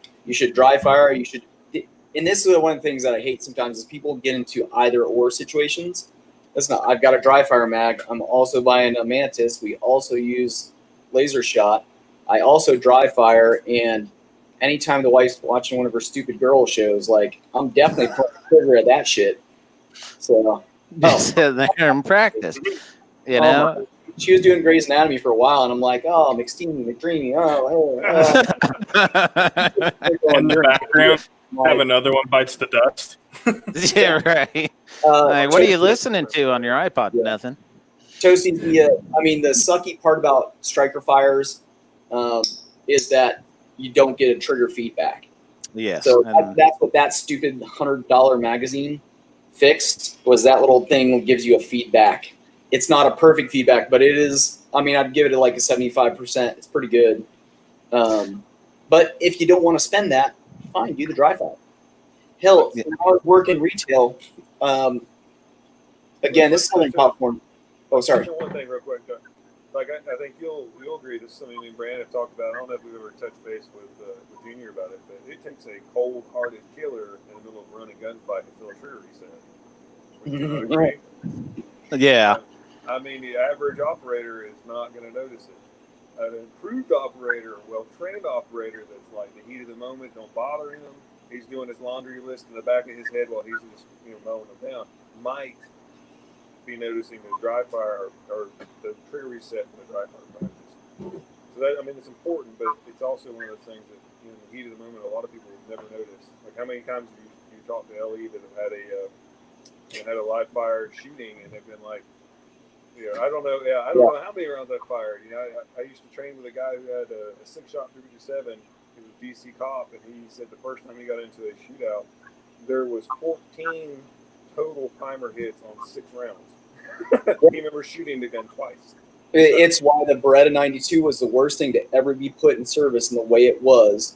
dry fire. You should. And this is one of the things that I hate sometimes is people get into either or situations. That's not. I've got a dry fire mag. I'm also buying a Mantis. We also use laser shot. I also dry fire, and anytime the wife's watching one of her stupid girl shows, I'm definitely pulling the trigger at that shit. So. Just sit there and practice. She was doing Grey's Anatomy for a while, and I'm like, oh, McDreamy. in the background, have another one bites the dust. Yeah, right. What are you listening to on your iPod? Yeah. Nothing. Toasty, the sucky part about striker fires is that you don't get a trigger feedback. Yes. So that's what that stupid $100 magazine fixed was. That little thing gives you a feedback. It's not a perfect feedback, but it is. I'd give it a 75%. It's pretty good. But if you don't want to spend that, fine, do the dry fire. Hell, when I was working retail, again, this is something popcorn. Oh, sorry. One thing real quick, I think you'll agree. This is something me and Brandon have talked about. I don't know if we've ever touched base with Junior about it, but it takes a cold-hearted killer in the middle of running gunfight to feel a trigger reset. Right. Yeah. The average operator is not going to notice it. An improved operator, a well-trained operator that's the heat of the moment, don't bother him. He's doing his laundry list in the back of his head while he's just mowing them down. Might be noticing the dry fire or the trigger reset in the dry fire practice. So that it's important, but it's also one of those things that in the heat of the moment, a lot of people never notice. How many times have you talked to LE that have had a live fire shooting and they've been like, I don't know how many rounds I fired. I used to train with a guy who had a 6-shot 357. He was a DC cop, and he said the first time he got into a shootout, there was 14 total primer hits on 6 rounds. He remembers shooting the gun twice. It's why the Beretta 92 was the worst thing to ever be put in service in the way it was,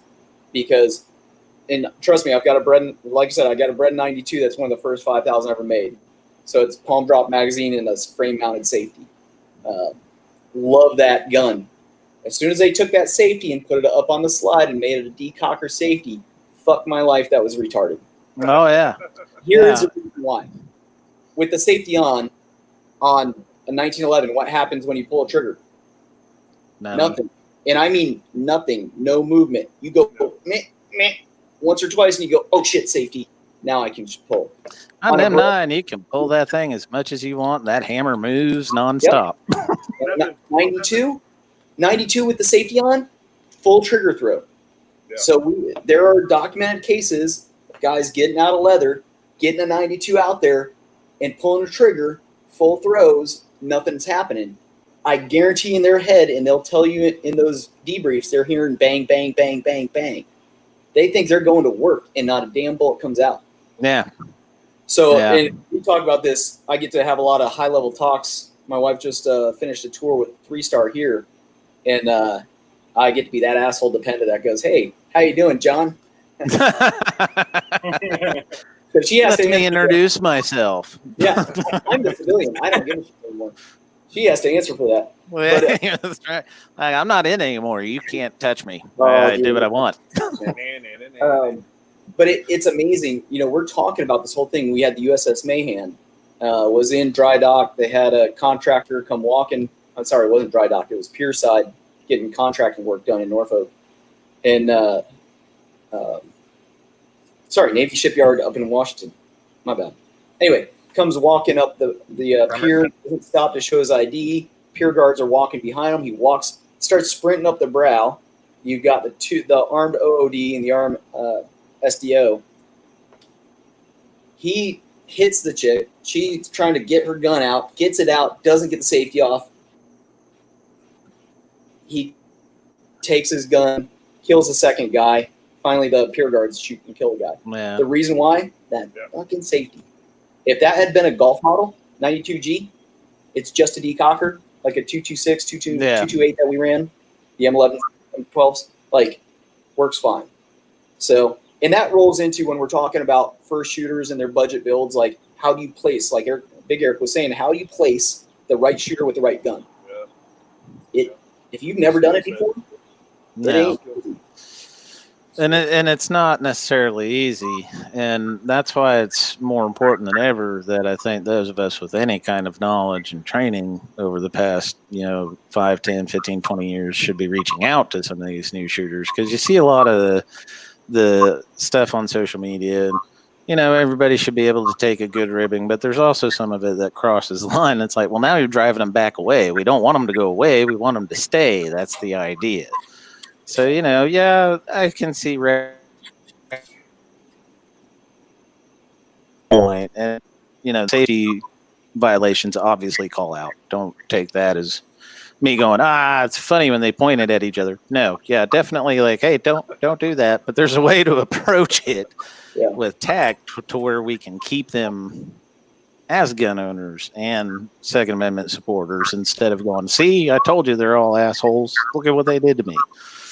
because, and trust me, I've got a Beretta, like I said, I got a Beretta 92 that's one of the first 5,000 ever made. So it's palm drop magazine and a frame mounted safety. Love that gun. As soon as they took that safety and put it up on the slide and made it a decocker safety, fuck my life, that was retarded. Oh yeah. Here's the reason why. With the safety on a 1911, what happens when you pull a trigger? Nothing. And I mean nothing. No movement. You go meh, meh, once or twice and you go, oh shit, safety. Now I can just pull. On M9, you can pull that thing as much as you want. That hammer moves nonstop. Yep. 92 with the safety on, full trigger throw. Yeah. So there are documented cases of guys getting out of leather, getting a 92 out there, and pulling a trigger, full throws, nothing's happening. I guarantee in their head, and they'll tell you in those debriefs, they're hearing bang, bang, bang, bang, bang. They think they're going to work, and not a damn bullet comes out. Yeah. So, and we talk about this. I get to have a lot of high-level talks. My wife just finished a tour with 3-Star here, and I get to be that asshole dependent that goes, "Hey, how you doing, John?" So she has Let me introduce myself. Yeah, I'm the civilian. I don't give a shit anymore. She has to answer for that. Well, that's right. Like, I'm not in anymore. You can't touch me. Oh, I do what I want. But it's amazing. You know, we're talking about this whole thing. We had the USS Mayhan was in dry dock. They had a contractor come walking. I'm sorry, it wasn't dry dock. It was Pierside getting contracting work done in Norfolk. And Navy Shipyard up in Washington. My bad. Anyway, comes walking up the pier, doesn't stop to show his ID. Pier guards are walking behind him. He starts sprinting up the brow. You've got the armed OOD and the armed SDO. He hits the chick. She's trying to get her gun out, gets it out, doesn't get the safety off. He takes his gun, kills the second guy. Finally, the pier guards shoot and kill the guy. Yeah. The reason why? That fucking safety. If that had been a Golf model, 92G, it's just a decocker, like a 226, 228 that we ran, the M11, M12s, like, works fine. So, and that rolls into when we're talking about first shooters and their budget builds, like, how do you place, like Big Eric was saying, how do you place the right shooter with the right gun? Yeah. If you've never done it before, no. And it's not necessarily easy, and that's why it's more important than ever that I think those of us with any kind of knowledge and training over the past, 5, 10, 15, 20 years should be reaching out to some of these new shooters, because you see a lot of the stuff on social media, and, everybody should be able to take a good ribbing, but there's also some of it that crosses the line. It's like, well, now you're driving them back away. We don't want them to go away. We want them to stay. That's the idea. So, I can see point, and, safety violations obviously call out. Don't take that as me going, it's funny when they pointed at each other. No, yeah, definitely, like, hey, don't do that. But there's a way to approach it with tact to where we can keep them as gun owners and Second Amendment supporters, instead of going, see, I told you they're all assholes. Look at what they did to me.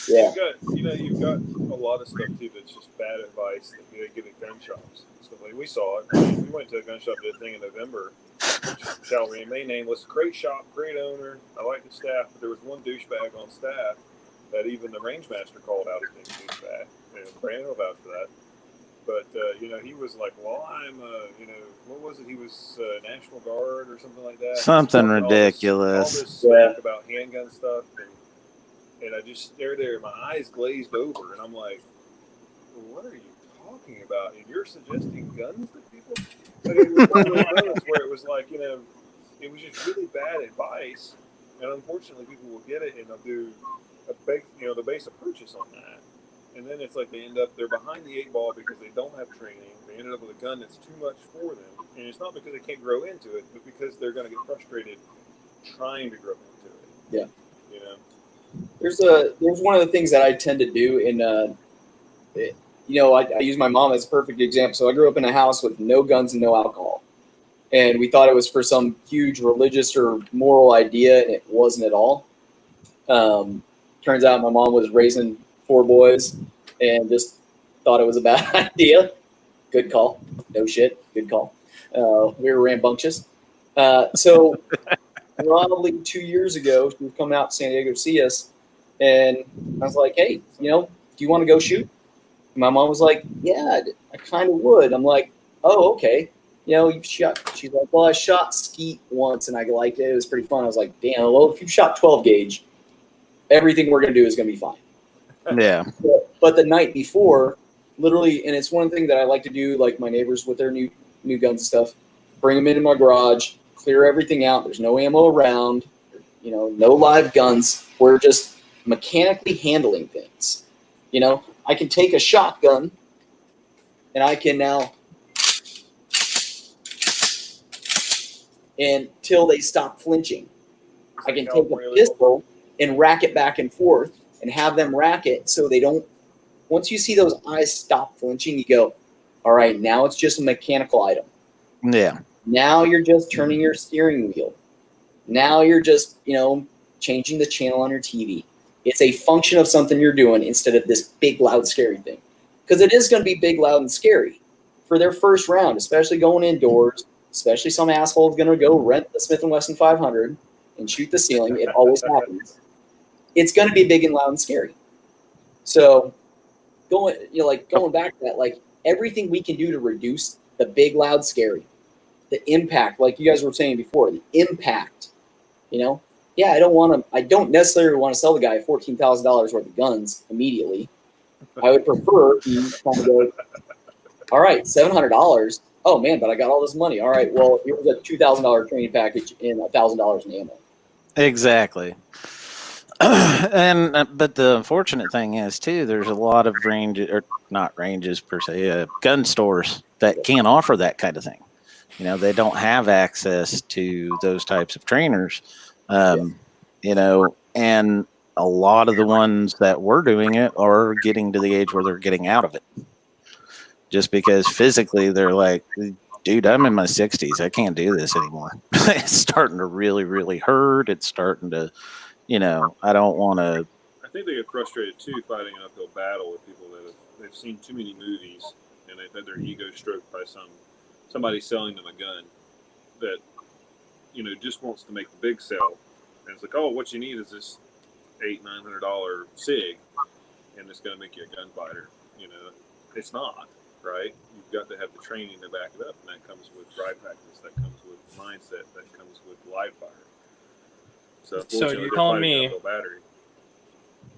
Yeah. You've got a lot of stuff too that's just bad advice that they give at gun shops. So like we saw it. We went to a gun shop, did a thing in November, which shall remain nameless. Great shop, great owner. I like the staff, but there was one douchebag on staff that even the range master called out as being a douchebag. Brandon will vouch for that. But he was like, well, I'm what was it? He was National Guard or something like that. Something ridiculous. All this stuff about handgun stuff. And I just stared there, and my eyes glazed over, and I'm like, what are you talking about? And you're suggesting guns to people? But it was one of those moments where it was like, it was just really bad advice, and unfortunately people will get it, and they'll do they'll base a purchase on that. And then it's like they're behind the 8 ball because they don't have training. They ended up with a gun that's too much for them. And it's not because they can't grow into it, but because they're going to get frustrated trying to grow into it. Yeah. There's one of the things that I tend to do I use my mom as a perfect example. So I grew up in a house with no guns and no alcohol. and we thought it was for some huge religious or moral idea, and it wasn't at all. Turns out my mom was raising 4 boys and just thought it was a bad idea. Good call. No shit. Good call. We were rambunctious. So probably 2 years ago, she was coming out to San Diego to see us, and I was like, hey, do you want to go shoot? And my mom was like, yeah, I kind of would. I'm like, oh, okay. You've shot. She's like, well, I shot skeet once, and I liked it. It was pretty fun. I was like, damn, well, if you shot 12 gauge, everything we're going to do is going to be fine. Yeah. But the night before, literally, and it's one thing that I like to do, like my neighbors with their new guns and stuff, bring them into my garage, clear everything out. There's no ammo around, no live guns. We're just mechanically handling things. I can take a shotgun and I can now, until they stop flinching, I can take a pistol and rack it back and forth and have them rack it so they don't. Once you see those eyes stop flinching, you go, all right, now it's just a mechanical item. Yeah. Now you're just turning your steering wheel. Now you're just, changing the channel on your TV. It's a function of something you're doing instead of this big, loud, scary thing. Because it is going to be big, loud, and scary for their first round, especially going indoors, especially some asshole's going to go rent the Smith & Wesson 500 and shoot the ceiling. It always happens. It's going to be big and loud and scary. So going back to that, like everything we can do to reduce the big, loud, scary, the impact, like you guys were saying before, the impact, I don't necessarily want to sell the guy $14,000 worth of guns immediately. I would prefer to kind of go, all right, $700. Oh man, but I got all this money. All right, well, here's a $2,000 training package and $1,000 in ammo. Exactly. But the unfortunate thing is too, there's a lot of not ranges per se, gun stores that can't offer that kind of thing. They don't have access to those types of trainers. And a lot of the ones that were doing it are getting to the age where they're getting out of it. Just because physically they're like, dude, I'm in my 60s. I can't do this anymore. It's starting to really, really hurt. It's starting to, I don't want to. I think they get frustrated too fighting an uphill battle with people that they've seen too many movies and they've had their ego stroked by somebody selling them a gun that, just wants to make the big sell. And it's like, oh, what you need is this $800-900 SIG, and it's going to make you a gunfighter. It's not, right? You've got to have the training to back it up, and that comes with drive practice, that comes with mindset, that comes with live fire. So you're telling me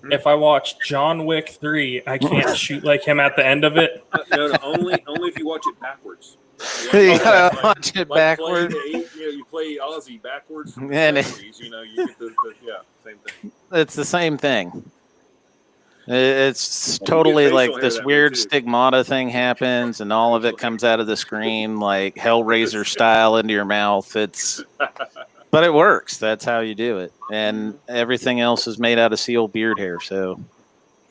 if I watch John Wick 3, I can't shoot like him at the end of it? No, only if you watch it backwards. You gotta watch it backwards. You play Aussie backwards. And you get the same thing. It's the same thing. It's totally like this weird stigmata thing happens, and all of it comes out of the screen like Hellraiser style into your mouth. But it works. That's how you do it, and everything else is made out of seal beard hair. So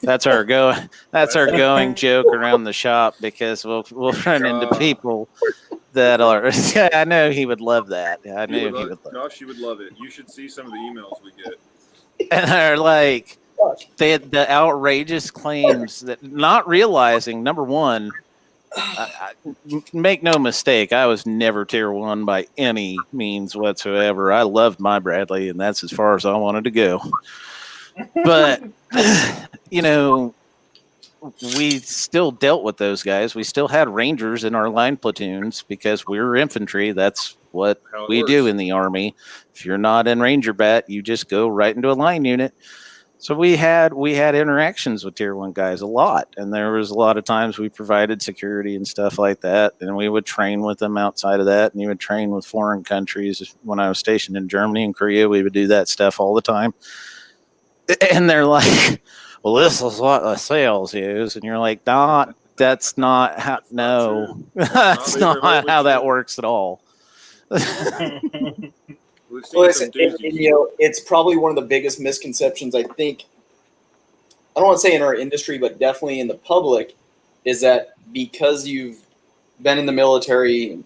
that's our going joke around the shop, because we'll run into people that are. Yeah, I know he would love that. I knew he would love it. Gosh, you would love it. You should see some of the emails we get. And they're like, they had the outrageous claims that, not realizing, number one, make no mistake, I was never tier 1 by any means whatsoever. I loved my Bradley, and that's as far as I wanted to go. But, we still dealt with those guys. We still had Rangers in our line platoons because we were infantry. That's what we do in the Army. If you're not in Ranger Bat, you just go right into a line unit. So we had interactions with tier 1 guys a lot, and there was a lot of times we provided security and stuff like that, and we would train with them outside of that, and you would train with foreign countries. When I was stationed in Germany and Korea, we would do that stuff all the time. And they're like, well, this is what the sales use, and you're like, that's not how. No, that's not how that works at all. Listen, it's probably one of the biggest misconceptions, I think. I don't want to say in our industry, but definitely in the public, is that because you've been in the military,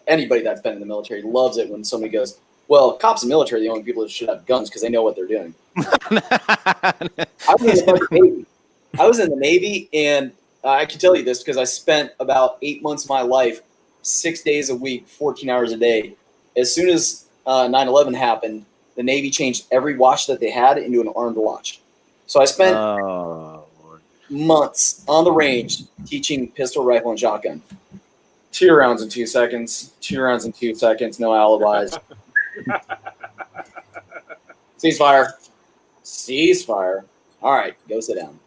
anybody that's been in the military loves it when somebody goes, well, cops in the military are the only people that should have guns because they know what they're doing. I was in the Navy, and I can tell you this because I spent about 8 months of my life, 6 days a week, 14 hours a day. As soon as 9/11 happened, the Navy changed every watch that they had into an armed watch. So I spent months on the range teaching pistol, rifle, and shotgun. 2 rounds in 2 seconds, 2 rounds in 2 seconds, no alibis. Ceasefire. All right, go sit down.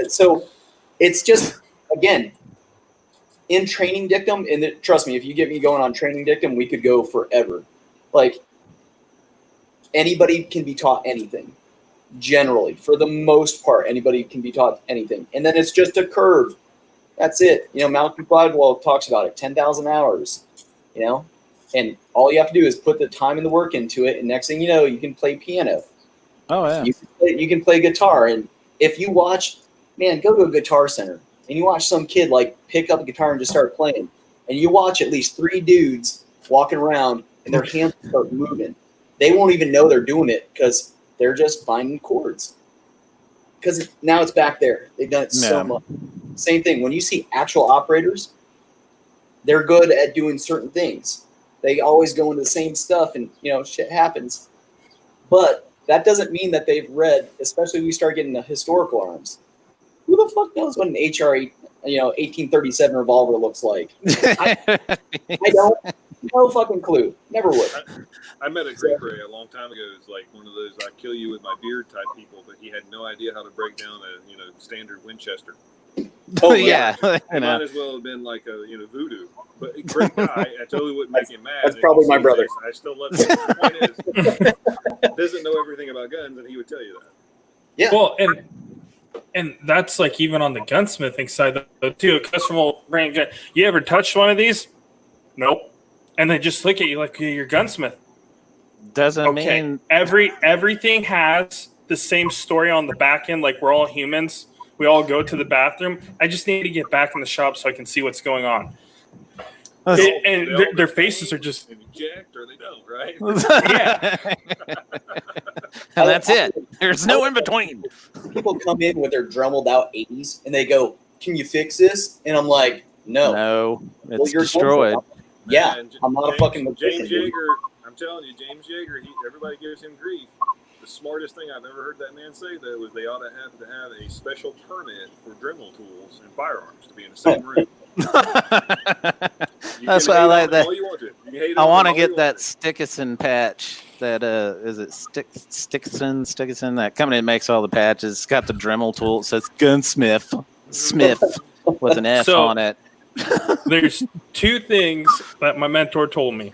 So it's just, again, in training dictum, and trust me, if you get me going on training dictum, we could go forever. Like, anybody can be taught anything. Generally, for the most part, anybody can be taught anything. And then it's just a curve. That's it. Malcolm Gladwell talks about it, 10,000 hours, and all you have to do is put the time and the work into it. And next thing you know, you can play piano. Oh, yeah. You can play guitar. And if you watch, go to a guitar center and you watch some kid pick up a guitar and just start playing. And you watch at least 3 dudes walking around and their hands start moving. They won't even know they're doing it because they're just finding chords. Because now it's back there. They've done it so much. Same thing. When you see actual operators, they're good at doing certain things. They always go into the same stuff and, shit happens. But that doesn't mean that they've read, especially when we start getting the historical arms. Who the fuck knows what an HR 1837 revolver looks like? I don't. No fucking clue. Never would. I met a Grey Beret a long time ago. It's like one of those I kill you with my beard type people, but he had no idea how to break down a standard Winchester. Oh yeah, It might as well have been like a voodoo. But great guy. I totally wouldn't make him mad. That's probably my brother. I still love him. The point is, doesn't know everything about guns, and he would tell you that. Yeah. Well, and that's like even on the gunsmithing side though too. A customer will bring a gun. You ever touched one of these? Nope. And they just look at you like you're a gunsmith. Doesn't mean everything has the same story on the back end. Like we're all humans. We all go to the bathroom. I just need to get back in the shop so I can see what's going on. Their faces are just jacked or they don't, right? Yeah. And that's it. There's no in between. People come in with their drummeled out 80s and they go, "Can you fix this?" And I'm like, "No, it's destroyed." Yeah, Man, I'm not a fucking James Yeager. I'm telling you, James Yeager. Everybody gives him grief. The smartest thing I've ever heard that man say, though, was they ought to have a special permit for Dremel tools and firearms to be in the same room. That's why I like that. All you want to. I want to get that Stickison patch. That is it Stickison? That company that makes all the patches. It's got the Dremel tool. It says Gunsmith Smith with an F on it. There's 2 things that my mentor told me.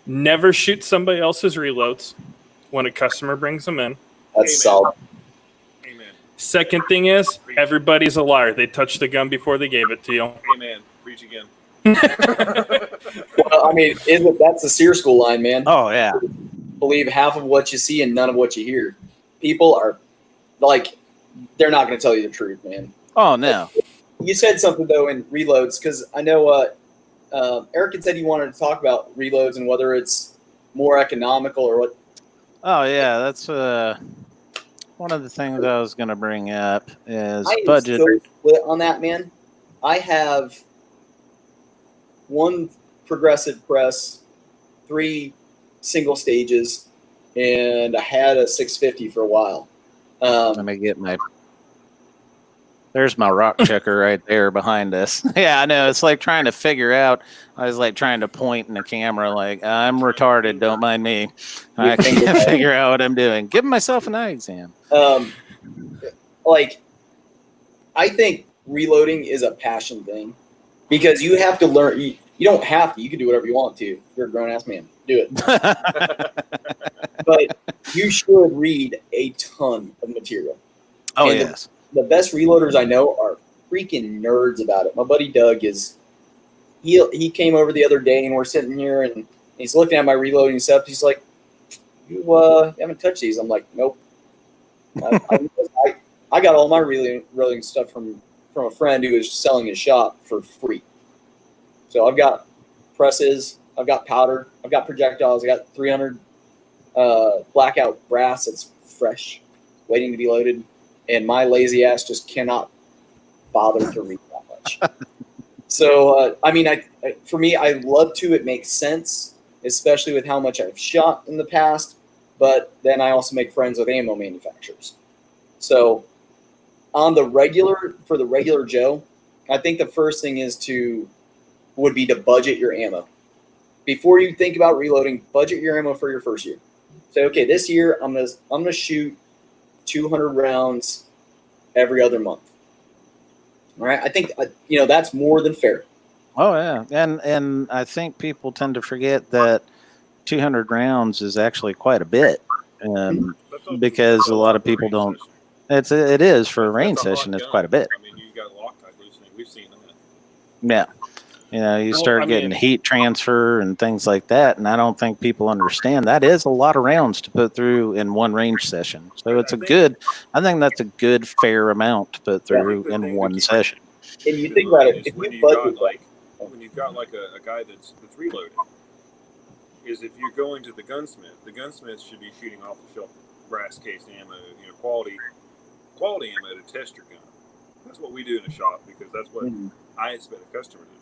Never shoot somebody else's reloads when a customer brings them in. That's solid. Amen. Second thing is, everybody's a liar. They touched the gun before they gave it to you. Amen. Preach again. Well, that's the SEER school line, man. Oh yeah. Believe half of what you see and none of what you hear. People are they're not going to tell you the truth, man. Oh no. You said something though in reloads because I know Eric had said he wanted to talk about reloads and whether it's more economical or what. Oh yeah, that's one of the things I was going to bring up is I budget. am so split on that, man. I have 1 progressive press, 3 single stages, and I had a 650 for a while. Let me get there's my rock checker right there behind us. Yeah, I know. It's like trying to figure out. I was like trying to point in the camera like, I'm retarded. Don't mind me. I can't figure out what I'm doing. Giving myself an eye exam. I think reloading is a passion thing because you have to learn. You don't have to. You can do whatever you want to. You're a grown-ass man. Do it. But you should read a ton of material. Oh, and yes. The best reloaders I know are freaking nerds about it. My buddy Doug he came over the other day and we're sitting here and he's looking at my reloading stuff. He's like, "You haven't touched these?" I'm like, "Nope." I got all my reloading stuff from from a friend who is selling his shop for free. So I've got presses, I've got powder, I've got projectiles, I got 300 blackout brass that's fresh, waiting to be loaded, and my lazy ass just cannot bother to read that much. So I mean, for me, I love to. It makes sense, especially with how much I've shot in the past. But then I also make friends with ammo manufacturers. So for the regular Joe, I think the first thing would be to budget your ammo. Before you think about reloading, budget your ammo for your first year. Say, okay, this year I'm gonna shoot 200 rounds every other month. All right, I think that's more than fair. Oh yeah, and I think people tend to forget that 200 rounds is actually quite a bit, because a lot of people don't. It is for a range session. It's quite a bit. I mean, you got Loctite loosening. We've seen that. Yeah. You start getting heat transfer and things like that, and I don't think people understand that is a lot of rounds to put through in one range session. So I think that's a good, fair amount to put through in one session. And you think about it, when you've got like a guy that's reloading, is if you're going to the gunsmith should be shooting off the shelf brass case ammo, quality ammo to test your gun. That's what we do in the shop, because that's what I expect a customer to do.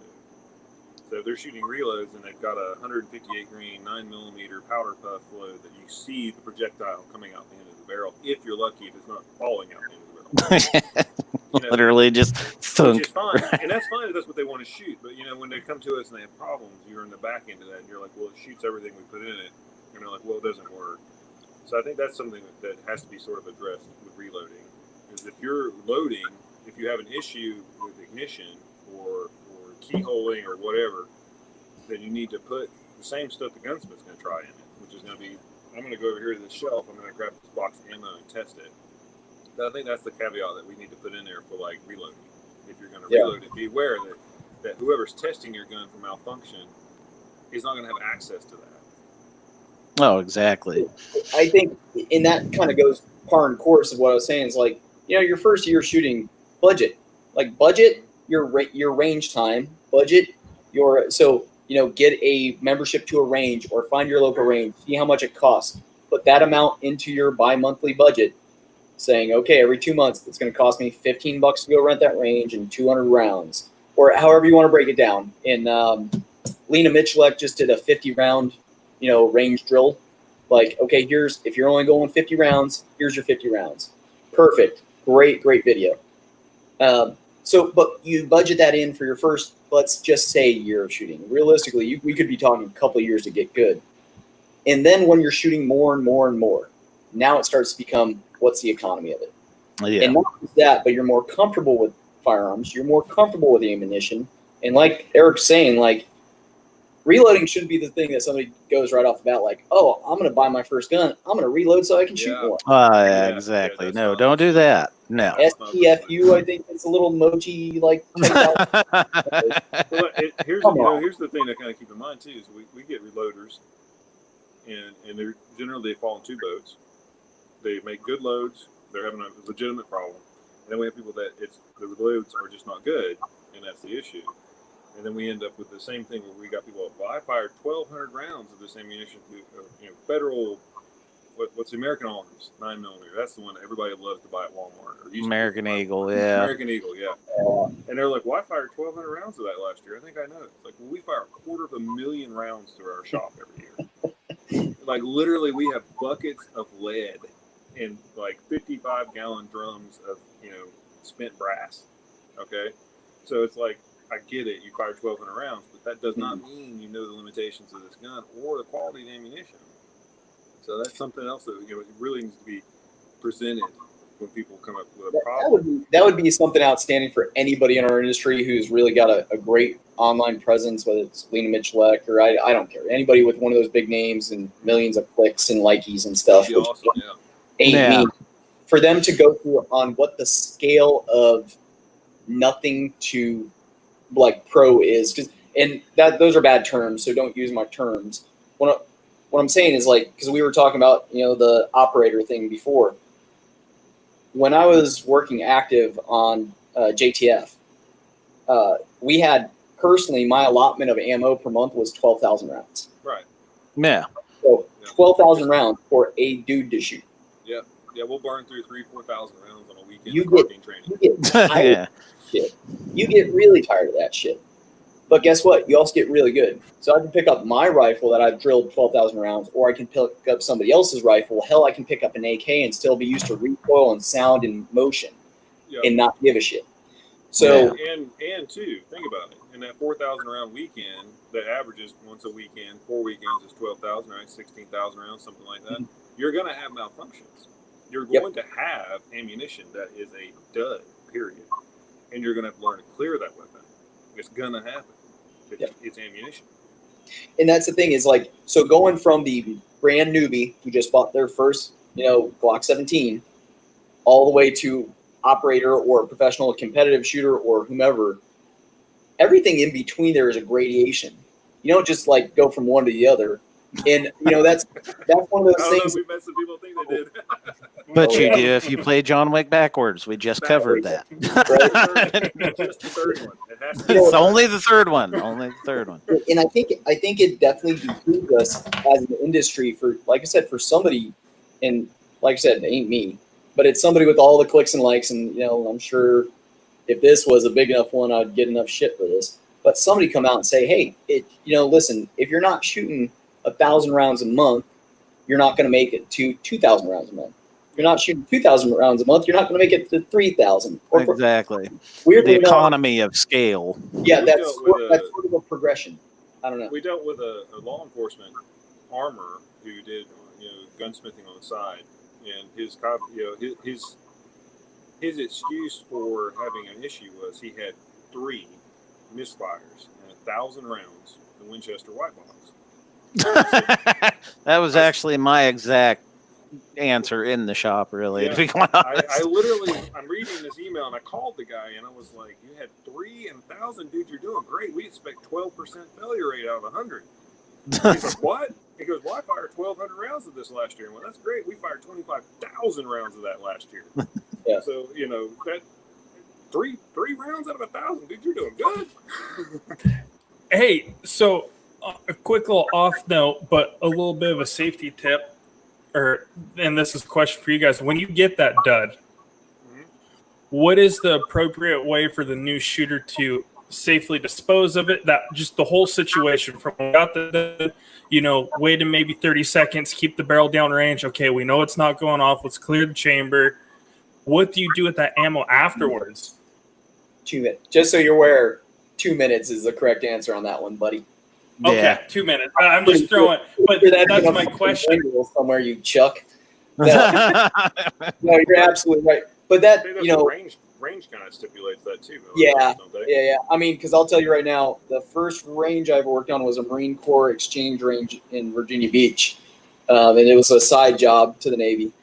So if they're shooting reloads and they've got a 158 grain 9mm powder puff load that you see the projectile coming out the end of the barrel, if you're lucky, if it's not falling out the end of the barrel. Literally just thunk. Which is fine, and that's fine if that's what they want to shoot. But when they come to us and they have problems, you're in the back end of that, and you're like, well, it shoots everything we put in it, and they're like, well, it doesn't work. So I think that's something that has to be sort of addressed with reloading. Is if you're loading, if you have an issue with ignition or keyholing or whatever, then you need to put the same stuff the gunsmith's going to try in it, which is going to be, I'm going to go over here to this shelf, I'm going to grab this box of ammo and test it. But I think that's the caveat that we need to put in there for like reloading. If you're going to reload it, be aware that whoever's testing your gun for malfunction is not going to have access to that. Oh, exactly. I think, and that kind of goes par and course of what I was saying, is like, your first year shooting, budget your range time, get a membership to a range or find your local range, see how much it costs, put that amount into your bi-monthly budget, saying, okay, every 2 months, it's going to cost me $15 to go rent that range and 200 rounds, or however you want to break it down. And Lena Michalek just did a 50 round, range drill. Like, okay, if you're only going 50 rounds, here's your 50 rounds. Perfect. Great video. But you budget that in for your first, let's just say, year of shooting. Realistically, we could be talking a couple of years to get good. And then when you're shooting more and more and more, now it starts to become, what's the economy of it? Yeah. And not just that, but you're more comfortable with firearms. You're more comfortable with ammunition. And like Eric's saying, like, reloading shouldn't be the thing that somebody goes right off the bat like, oh, I'm going to buy my first gun. I'm going to reload so I can shoot more. Yeah, exactly. No, don't do that. No. STFU, I think it's a little mochi like. Here's the thing to kind of keep in mind too is we get reloaders, and they're generally they fall in two boats. They make good loads. They're having a legitimate problem, and then we have people that the loads are just not good, and that's the issue. And then we end up with the same thing where we got people, well, I fired 1,200 rounds of this ammunition to federal. What's the American Arms 9mm? That's the one that everybody loves to buy at Walmart. American Eagle, yeah. American Eagle, yeah. And they're like, well, I fired 1,200 rounds of that last year. I think I know. It's like, well, we fire 250,000 rounds through our shop every year. Like, literally, we have buckets of lead and like 55-gallon drums of spent brass. Okay, so it's like, I get it. You fired 1,200 rounds, but that does not mean you know the limitations of this gun or the quality of the ammunition. So that's something else that it really needs to be presented when people come up with a problem. That would be something outstanding for anybody in our industry who's really got a great online presence, whether it's Lena Michalek or I don't care, anybody with one of those big names and millions of clicks and likes and stuff. That'd be awesome, yeah. For them to go through on what the scale of nothing to like pro is, and those are bad terms, so don't use my terms. What I'm saying is, like, because we were talking about the operator thing before. When I was working active on JTF. We had personally, my allotment of ammo per month was 12,000 rounds. Right. Yeah. So 12,000 rounds for a dude to shoot. Yeah. Yeah, we'll burn through 3,000-4,000 rounds on a weekend You of get- carabine training. You get tired Yeah. of that shit. You get really tired of that shit. But guess what? You also get really good. So I can pick up my rifle that I've drilled 12,000 rounds, or I can pick up somebody else's rifle. Hell, I can pick up an AK and still be used to recoil and sound and motion Yeah. and not give a shit. So And too, think about it. In that 4,000 round weekend, that averages once a weekend, 4 weekends is 12,000, right? 16,000 rounds, something like that. You're going to have malfunctions. You're going to have ammunition that is a dud, period. And you're going to have to learn to clear that weapon. It's going to happen. It's ammunition. And that's the thing is like, so going from the brand newbie who just bought their first, Glock 17, all the way to operator or professional competitive shooter or whomever, everything in between there is a gradation. You don't just like go from one to the other. And that's one of those things. We met some people think they did. But you do if you play John Wick backwards. We just covered that. Just the third one. It has to be. It's only the third one. Only the third one. And I think it definitely behooves us as an industry for, like I said, for somebody, and like I said, it ain't me, but it's somebody with all the clicks and likes, and I'm sure if this was a big enough one, I'd get enough shit for this. But somebody come out and say, hey, listen, if you're not shooting 1,000 rounds a month, you're not going to make it to 2,000 rounds a month. If you're not shooting 2,000 rounds a month, you're not going to make it to 3,000. Exactly. Weirdly The economy of scale. Yeah, that's sort of a progression. I don't know. We dealt with a law enforcement armor who did gunsmithing on the side, and his excuse for having an issue was he had 3 misfires and 1,000 rounds in Winchester white box. That was actually my exact answer in the shop, really, to be quite honest. I'm reading this email, and I called the guy, and I was like, you had 3 and 1,000, dude, you're doing great. We expect 12% failure rate out of 100. He's like, what? He goes, well, I fired 1,200 rounds of this last year. Well, that's great. We fired 25,000 rounds of that last year. Yeah. So, that three rounds out of 1,000, dude, you're doing good. Hey, so a quick little off note, but a little bit of a safety tip, and this is a question for you guys. When you get that dud, what is the appropriate way for the new shooter to safely dispose of it? That just the whole situation from got the waiting maybe 30 seconds, keep the barrel down range. Okay, we know it's not going off. Let's clear the chamber. What do you do with that ammo afterwards? 2 minutes. Just so you're aware, 2 minutes is the correct answer on that one, buddy. Okay, Yeah. 2 minutes. I'm just throwing, but that's my question. Somewhere you chuck. No, you're absolutely right. But that, range kind of stipulates that too. Yeah, don't they? yeah. I mean, because I'll tell you right now, the first range I ever worked on was a Marine Corps exchange range in Virginia Beach, and it was a side job to the Navy.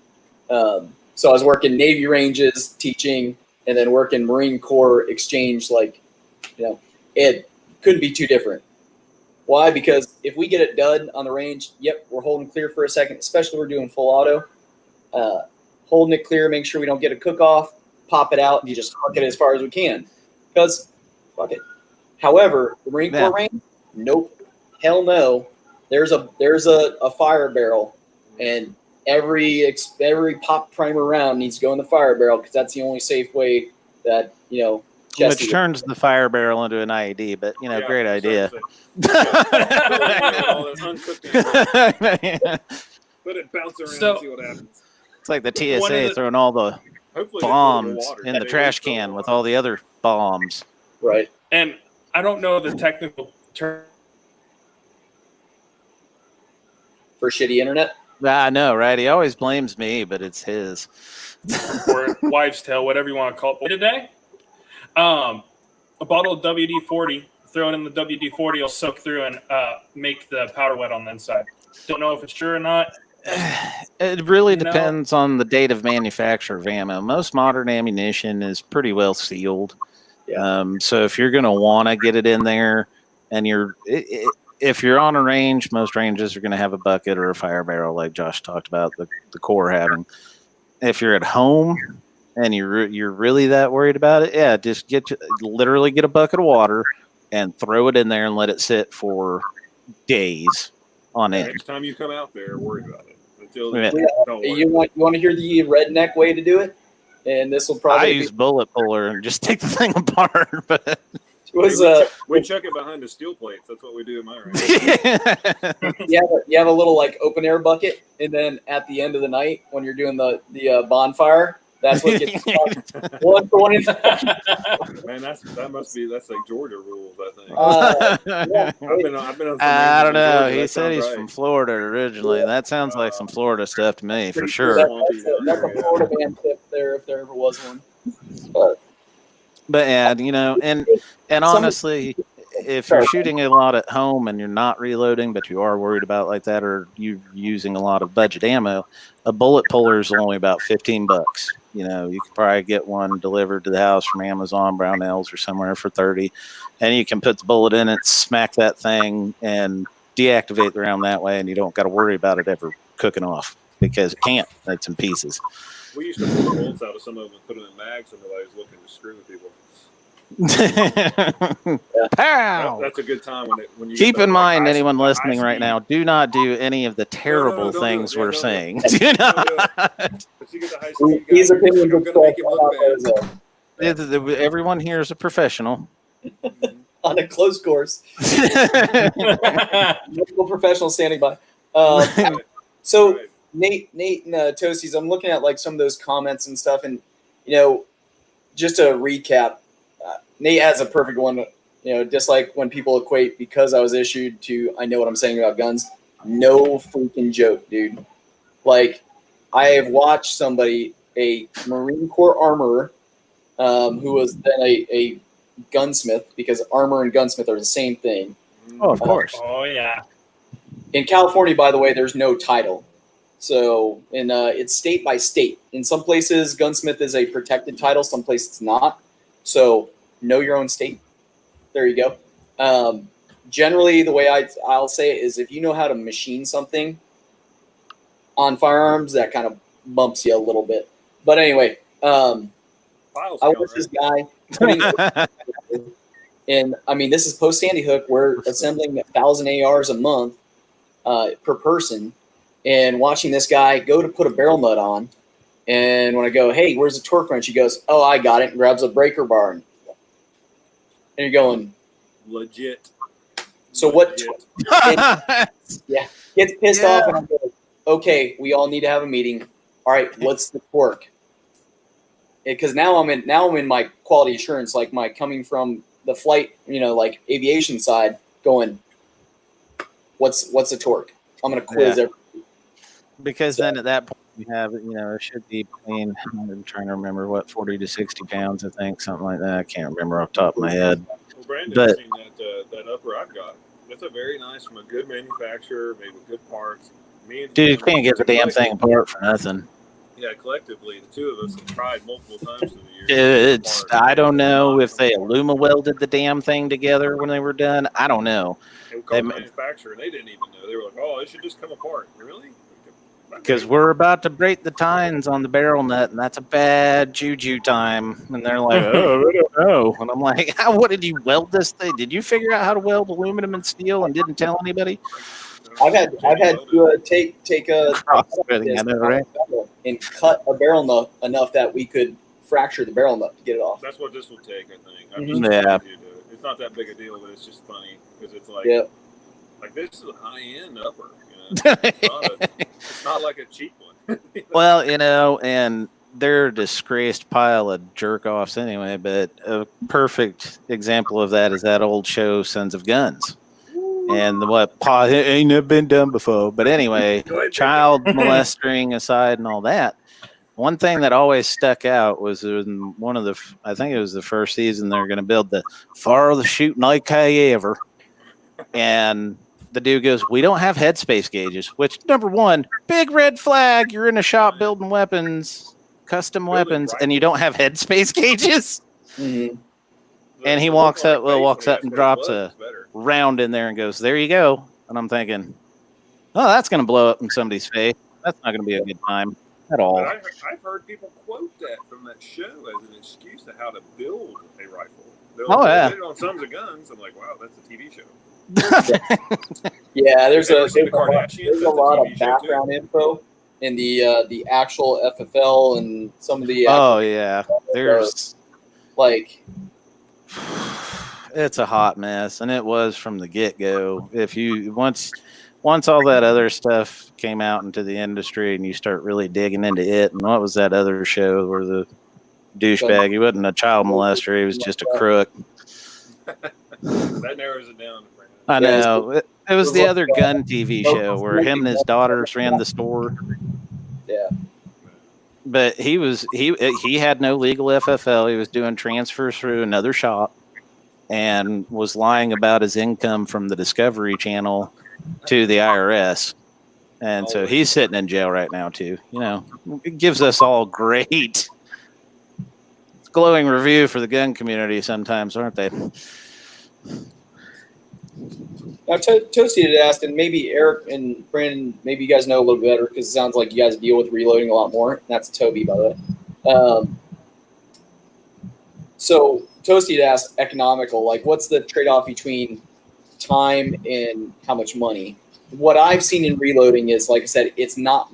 So I was working Navy ranges, teaching, and then working Marine Corps exchange. It couldn't be too different. Why? Because if we get it done on the range, yep, we're holding clear for a second, especially if we're doing full auto. Holding it clear, make sure we don't get a cook-off, pop it out, and you just huck it as far as we can. Because, fuck it. However, the Marine Corps range, nope. Hell no. There's a fire barrel, and every pop primer round needs to go in the fire barrel because that's the only safe way that, Which turns the fire barrel into an IED, but great idea. Let it bounce around and see what happens. It's like the TSA throwing all the bombs in the trash can with all the other bombs. Right. And I don't know the technical term for shitty internet. I know, right? He always blames me, but it's his. Or wives' tale, whatever you want to call it. Today, a bottle of WD-40, throw it in the WD-40, will soak through and make the powder wet on the inside. Don't know if it's true or not. It really depends on the date of manufacture of ammo. Most modern ammunition is pretty well sealed. Yeah. So if you're going to want to get it in there, and if you're on a range, most ranges are going to have a bucket or a fire barrel, like Josh talked about the Corps having. If you're at home and you're really that worried about it, yeah, just literally get a bucket of water and throw it in there and let it sit for days on end. Next time you come out there, worry about it. Until Yeah. then, don't worry. You want to hear the redneck way to do it? And this will I probably use bullet puller and just take the thing apart, but we chuck it behind the steel plates. That's what we do in my range. you have a little like open air bucket, and then at the end of the night when you're doing the bonfire, that's what gets one for one. Man, that's like Georgia rules, I think. Yeah. I've been on some I don't ranges in know. Georgia. He That said sounds he's right. from Florida originally. That sounds like some Florida stuff to me, for Pretty sure. That's a Florida man tip there, if there ever was one. But yeah, and honestly, if you're shooting a lot at home and you're not reloading, but you are worried about like that, or you're using a lot of budget ammo, a bullet puller is only about $15. You can probably get one delivered to the house from Amazon, Brownells, or somewhere for $30, and you can put the bullet in it, smack that thing, and deactivate the round that way, and you don't got to worry about it ever cooking off because it can't. It's in pieces. We used to pull the bolts out of some of them and put them in mags when nobody was looking to screw with people. Pow! That's a good time when you Keep get in the, mind, like, anyone high listening right speed. now, do not do any of the terrible don't things do it. we're Yeah, saying. don't Do not. But you get the high speed guy, These opinions you're are going to make him look bad. Everyone here is a professional. On a close course. Medical professional standing by. So Right. Nate and Toasties, I'm looking at like some of those comments and stuff, and just to recap, Nate has a perfect one. Dislike when people equate because I was issued to I know what I'm saying about guns. No freaking joke, dude. Like, I have watched somebody, a Marine Corps armorer, who was then a gunsmith, because armor and gunsmith are the same thing. Oh, of course. Oh yeah. In California, by the way, there's no title. So it's state by state. In some places, gunsmith is a protected title. Some places it's not. So know your own state. There you go. Generally, the way I'll say it is if you know how to machine something on firearms, that kind of bumps you a little bit. But anyway, I watched this guy putting and I mean, this is post Sandy Hook. We're assembling 1,000 ARs a month per person, and watching this guy go to put a barrel nut on. And when I go, hey, where's the torque wrench? He goes, oh, I got it, and grabs a breaker bar. And you're going, legit. So what? Legit. Gets pissed off, and I'm going, okay, we all need to have a meeting. All right, what's the torque? Because now I'm in my quality assurance, like my coming from the flight, like aviation side, going, what's the torque? I'm gonna quiz everything. Because then at that point you have, it should be between, I'm trying to remember 40 to 60 pounds, I think, something like that. I can't remember off the top of my head. Well, Brandon's seen that upper I've got. That's a very nice from a good manufacturer, made with good parts. Dude, you can't get the damn thing apart for nothing. Yeah, collectively, the two of us have tried multiple times through the years. I don't know if they Illuma welded the damn thing together when they were done. I don't know. They called the manufacturer, and they didn't even know. They were like, "Oh, it should just come apart." Really? Because we're about to break the tines on the barrel nut, and that's a bad juju time. And they're like, "Oh, I don't know." And I'm like, "What did you weld this thing? Did you figure out how to weld aluminum and steel and didn't tell anybody?" I've had to take a right? and cut a barrel nut enough that we could fracture the barrel nut to get it off. That's what this will take, I think. Yeah. It's not that big a deal, but it's just funny because it's like, like this is a high-end upper. It's not like a cheap one. Well, and they're a disgraced pile of jerk-offs anyway, but a perfect example of that is that old show, Sons of Guns. And ain't never been done before. But anyway, child molesting aside and all that, one thing that always stuck out was in one of I think it was the first season, they're going to build the farthest shooting IK ever. And the dude goes, we don't have headspace gauges, which, number one, big red flag. You're in a shop building weapons, custom weapons, and you don't have headspace gauges. Mm-hmm. And he walks up and drops a round in there and goes, there you go. And I'm thinking, oh, that's going to blow up in somebody's face. That's not going to be a good time. at all. But I've heard people quote that from that show as an excuse to how to build a rifle. They'll Yeah. did it on Sons of Guns. I'm like, wow, that's a TV show. Yeah, there's Ever a seen the Kardashians? there's a That's a lot TV of show, too. background info in the actual FFL and some of the Oh yeah, there's like it's a hot mess, and it was from the get go. If you once all that other stuff came out into the industry, and you start really digging into it, and what was that other show where the douchebag? He wasn't a child molester; he was just a crook. That narrows it down. I know. It was the other gun TV show where him and his daughters ran the store. Yeah. But he had no legal FFL. He was doing transfers through another shop and was lying about his income from the Discovery Channel to the IRS. And so he's sitting in jail right now too. You know, it gives us all great glowing review for the gun community sometimes, aren't they? Now, Toasty had asked, and maybe Eric and Brandon, maybe you guys know a little better because it sounds like you guys deal with reloading a lot more. That's Toby, by the way. So Toasty had asked economical, like what's the trade-off between time and how much money? What I've seen in reloading is, like I said, it's not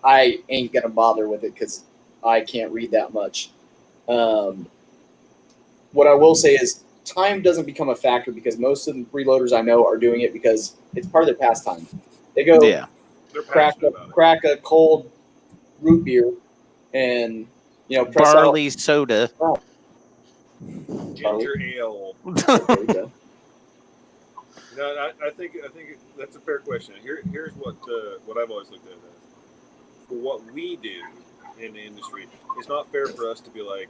I ain't going to bother with it because I can't read that much. What I will say is, time doesn't become a factor because most of the reloaders I know are doing it because it's part of their pastime. They go crack a cold root beer and press barley out soda, ginger ale. No, I think that's a fair question. Here's what I've always looked at as for what we do in the industry. It's not fair for us to be like,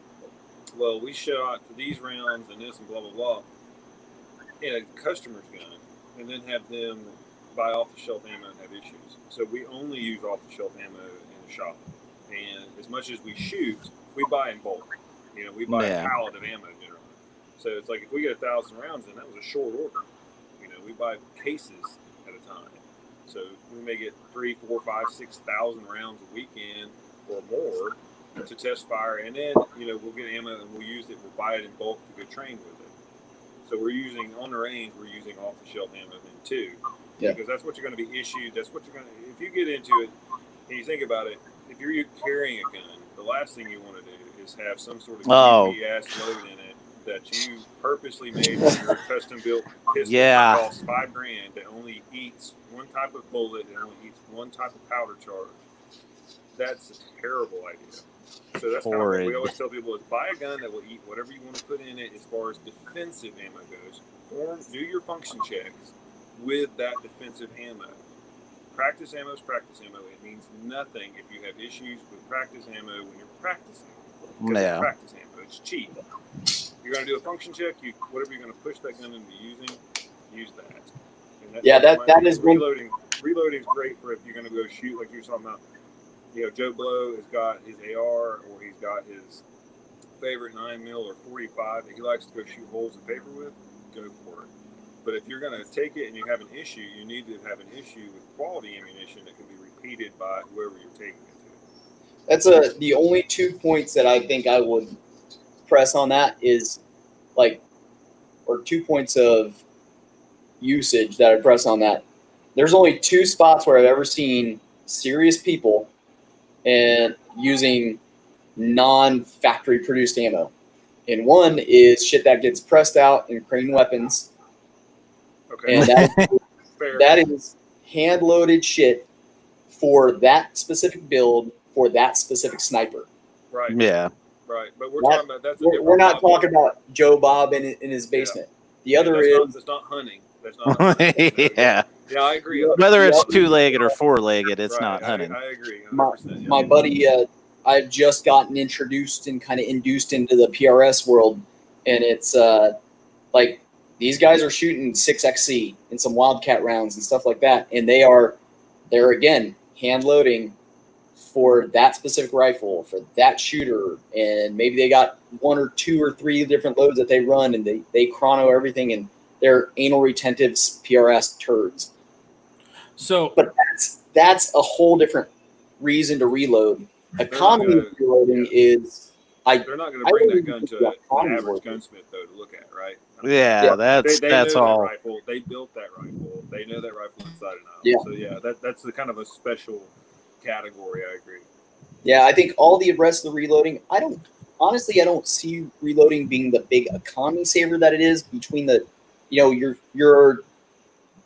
well, we shot these rounds and this and blah, blah, blah in a customer's gun and then have them buy off-the-shelf ammo and have issues. So we only use off-the-shelf ammo in the shop. And as much as we shoot, we buy in bulk. We buy a pallet of ammo generally. So it's like if we get 1,000 rounds in, that was a short order. We buy cases at a time. So we may get 3, 4, 5, 6,000 rounds a weekend or more to test fire, and then we'll get ammo and we'll use it. We'll buy it in bulk to go train with it. So we're using on the range. We're using off-the-shelf ammo then too, because that's what you're going to be issued. That's what you're going to. If you get into it and you think about it, if you're carrying a gun, the last thing you want to do is have some sort of ass load in it that you purposely made for your custom-built pistol that costs $5,000 that only eats one type of bullet and only eats one type of powder charge. That's a terrible idea. So that's kind of what we always tell people is buy a gun that will eat whatever you want to put in it as far as defensive ammo goes. Or do your function checks with that defensive ammo. Practice ammo is practice ammo. It means nothing if you have issues with practice ammo when you're practicing. Because it's practice ammo. It's cheap. You're going to do a function check. Whatever you're going to push that gun into using, use that. And that is reloading. Reloading is great for if you're going to go shoot like you were talking about. Joe Blow has got his AR or he's got his favorite 9mm or 45 that he likes to go shoot holes in paper with. Go for it. But if you're going to take it and you have an issue, you need to have an issue with quality ammunition that can be repeated by whoever you're taking it to. That's the only 2 points that I think I would press on that is or 2 points of usage that I press on that. There's only 2 spots where I've ever seen serious people and using non-factory produced ammo. And one is shit that gets pressed out in Crane Weapons. Okay. And that is hand-loaded shit for that specific build for that specific sniper. Right. Yeah. Right. But we're talking about we're not talking about Joe Bob in his basement. The other that's not hunting. That's not hunting. Yeah, I agree. Whether it's 2-legged or 4-legged, it's not hunting. I agree. My buddy, I've just gotten introduced and kind of induced into the PRS world, and it's like these guys are shooting 6XC and some Wildcat rounds and stuff like that, and they're again hand loading for that specific rifle for that shooter, and maybe they got 1 or 2 or 3 different loads that they run, and they chrono everything, and they're anal retentive PRS turds. So, but that's a whole different reason to reload Economy gonna- reloading is They're not going to I bring wouldn't that gun even to think an economy's average worth it. gunsmith, though, to look at, right? I mean, Yeah, they that's know all. that rifle. They built that rifle. They know that rifle inside and out. Yeah. So yeah, that's the kind of a special category. I agree. Yeah, I think all the rest of the reloading, I don't see reloading being the big economy saver that it is between the, your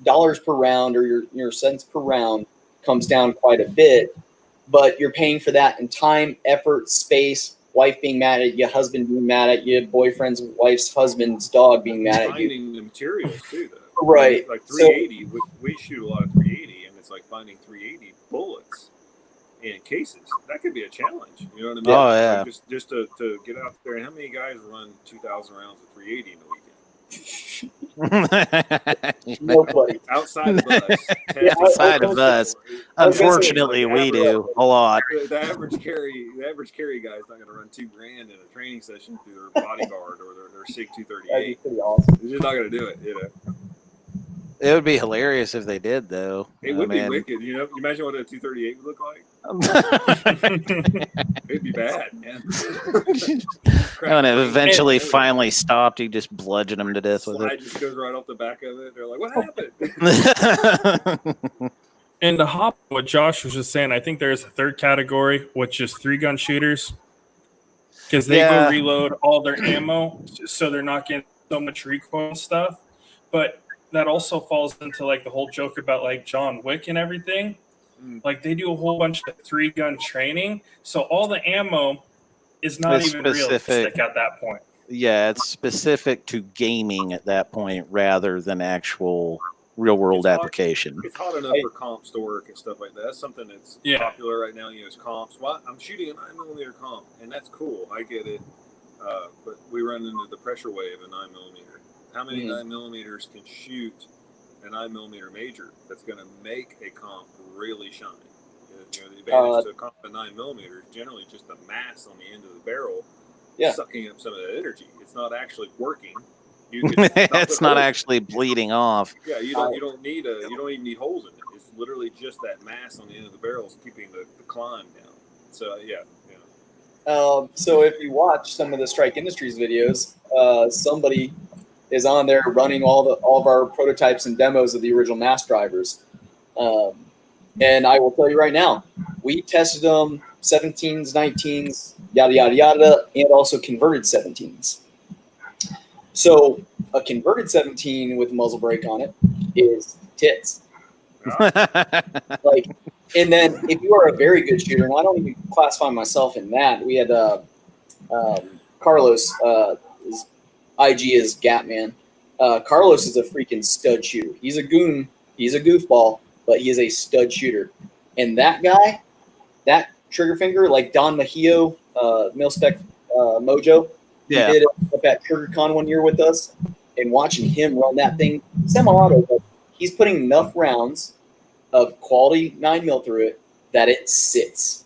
dollars per round or your cents per round comes down quite a bit, but you're paying for that in time, effort, space, wife being mad at you, husband being mad at you, boyfriend's wife's husband's dog being mad at you. Finding the materials too, though. Right. Like 380, we shoot a lot of 380, and it's like finding 380 bullets in cases. That could be a challenge. You know what I mean? Oh, yeah. Like just to get out there. And how many guys run 2,000 rounds of 380 in a weekend? Nobody. Outside of us. Yeah, Outside of us. Unfortunately, we do a lot. The average carry guy is not going to run $2,000 in a training session through their bodyguard or their SIG That'd be 238. pretty awesome. They're just not going to do it. It would be hilarious if they did, though. It would be wicked. You imagine what a 238 would look like. It'd be bad, man. When it eventually finally stopped, you just bludgeon them to death with Slide just goes right off the back of it. They're like, "What happened?" it. And to hop what Josh was just saying, I think there's a third category, which is 3-gun shooters, because they go reload all their ammo, so they're not getting so much recoil and stuff. But that also falls into like the whole joke about like John Wick and everything. Like they do a whole bunch of 3-gun training, so all the ammo is not even realistic at that point. Yeah, it's specific to gaming at that point rather than actual real world application. It's hot enough for comps to work and stuff like that. That's something that's popular right now. Is comps. Well, I'm shooting a 9mm comp, and that's cool. I get it, but we run into the pressure wave of 9mm. How many 9mm can shoot a 9mm major that's going to make a comp really shine? The advantage to a comp of 9mm is generally just the mass on the end of the barrel sucking up some of that energy. It's not actually working. It's not actually bleeding off. Yeah, you don't even need holes in it. It's literally just that mass on the end of the barrel is keeping the climb down. So so if you watch some of the Strike Industries videos, somebody is on there running all of our prototypes and demos of the original mass drivers. And I will tell you right now, we tested them 17s, 19s, yada, yada, yada, and also converted 17s. So a converted 17 with a muzzle brake on it is tits. And then if you are a very good shooter, and I don't even classify myself in that, we had Carlos, his IG is Gatman. Carlos is a freaking stud shooter. He's a goon. He's a goofball, but he is a stud shooter. And that guy, that trigger finger, like Don Mejio, Mil-Spec Mojo, he did it up at TriggerCon one year with us. And watching him run that thing, semi-auto, but he's putting enough rounds of quality 9mm through it that it sits.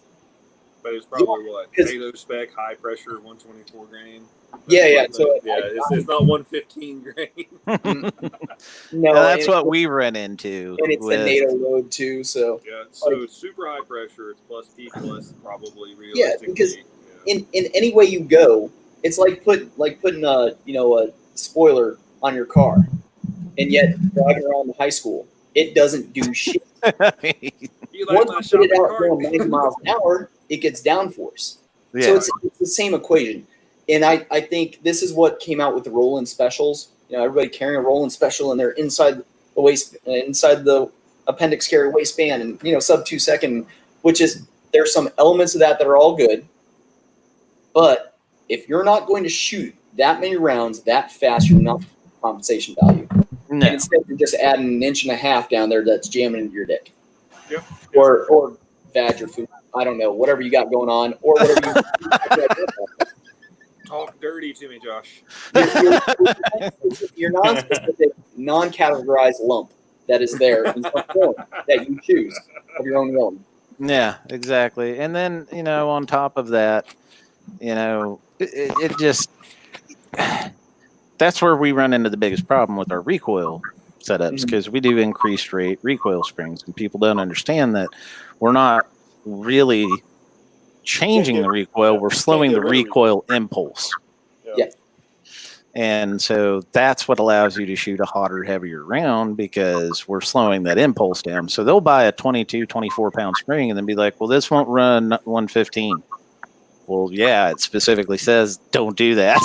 But it's probably NATO spec, high pressure, 124 grain. So it's not 115 grain. No, that's what we run into. And it's the NATO load too. So it's super high pressure. It's plus T plus probably realistically. Yeah, because in any way you go, it's like putting a spoiler on your car, and yet driving around the high school, it doesn't do shit. Once you put it out going 90 miles an hour, it gets downforce. Yeah. So it's the same equation. And I think this is what came out with the roll-in specials. Everybody carrying a roll-in special, and they're inside the appendix carry waistband, and sub 2 second, which is there's some elements of that are all good. But if you're not going to shoot that many rounds that fast, you're not compensation value. No. And instead you're just adding 1.5 inches down there that's jamming into your dick. Yep. Or badger food. I don't know, whatever you got going on, or whatever you talk dirty to me, Josh. Your non-specific, non-categorized lump that is there in some form that you choose of your own will. Yeah, exactly. And then, on top of that, it just, that's where we run into the biggest problem with our recoil setups, because we do increased rate recoil springs, and people don't understand that we're not really changing the recoil, we're slowing the recoil impulse. Yeah. And so that's what allows you to shoot a hotter, heavier round, because we're slowing that impulse down. So they'll buy a 22, 24 pound spring and then be like, well, this won't run 115. Well, yeah, it specifically says don't do that.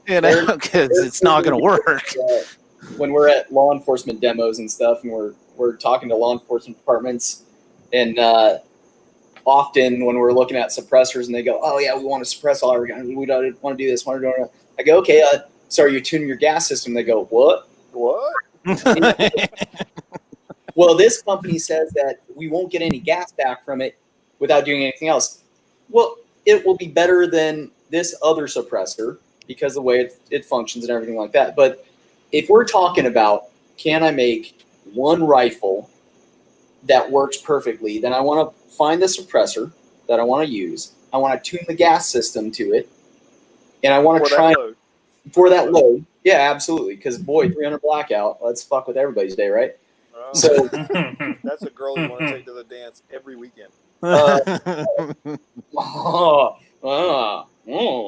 Because it's not going to work. When we're at law enforcement demos and stuff, and we're talking to law enforcement departments, and often when we're looking at suppressors and they go, oh yeah, we want to suppress all our guns, we don't want to do this, I go, okay, so are you tuning your gas system? They go, what? Well, this company says that we won't get any gas back from it without doing anything else. Well, it will be better than this other suppressor because of the way it functions and everything like that. But if we're talking about, can I make one rifle that works perfectly, then I want to find the suppressor that I want to use. I want to tune the gas system to it. And I want to try for that load. Yeah, absolutely. Because, boy, 300 blackout, let's fuck with everybody's day, right? Oh, So that's a girl you want to take to the dance every weekend. oh,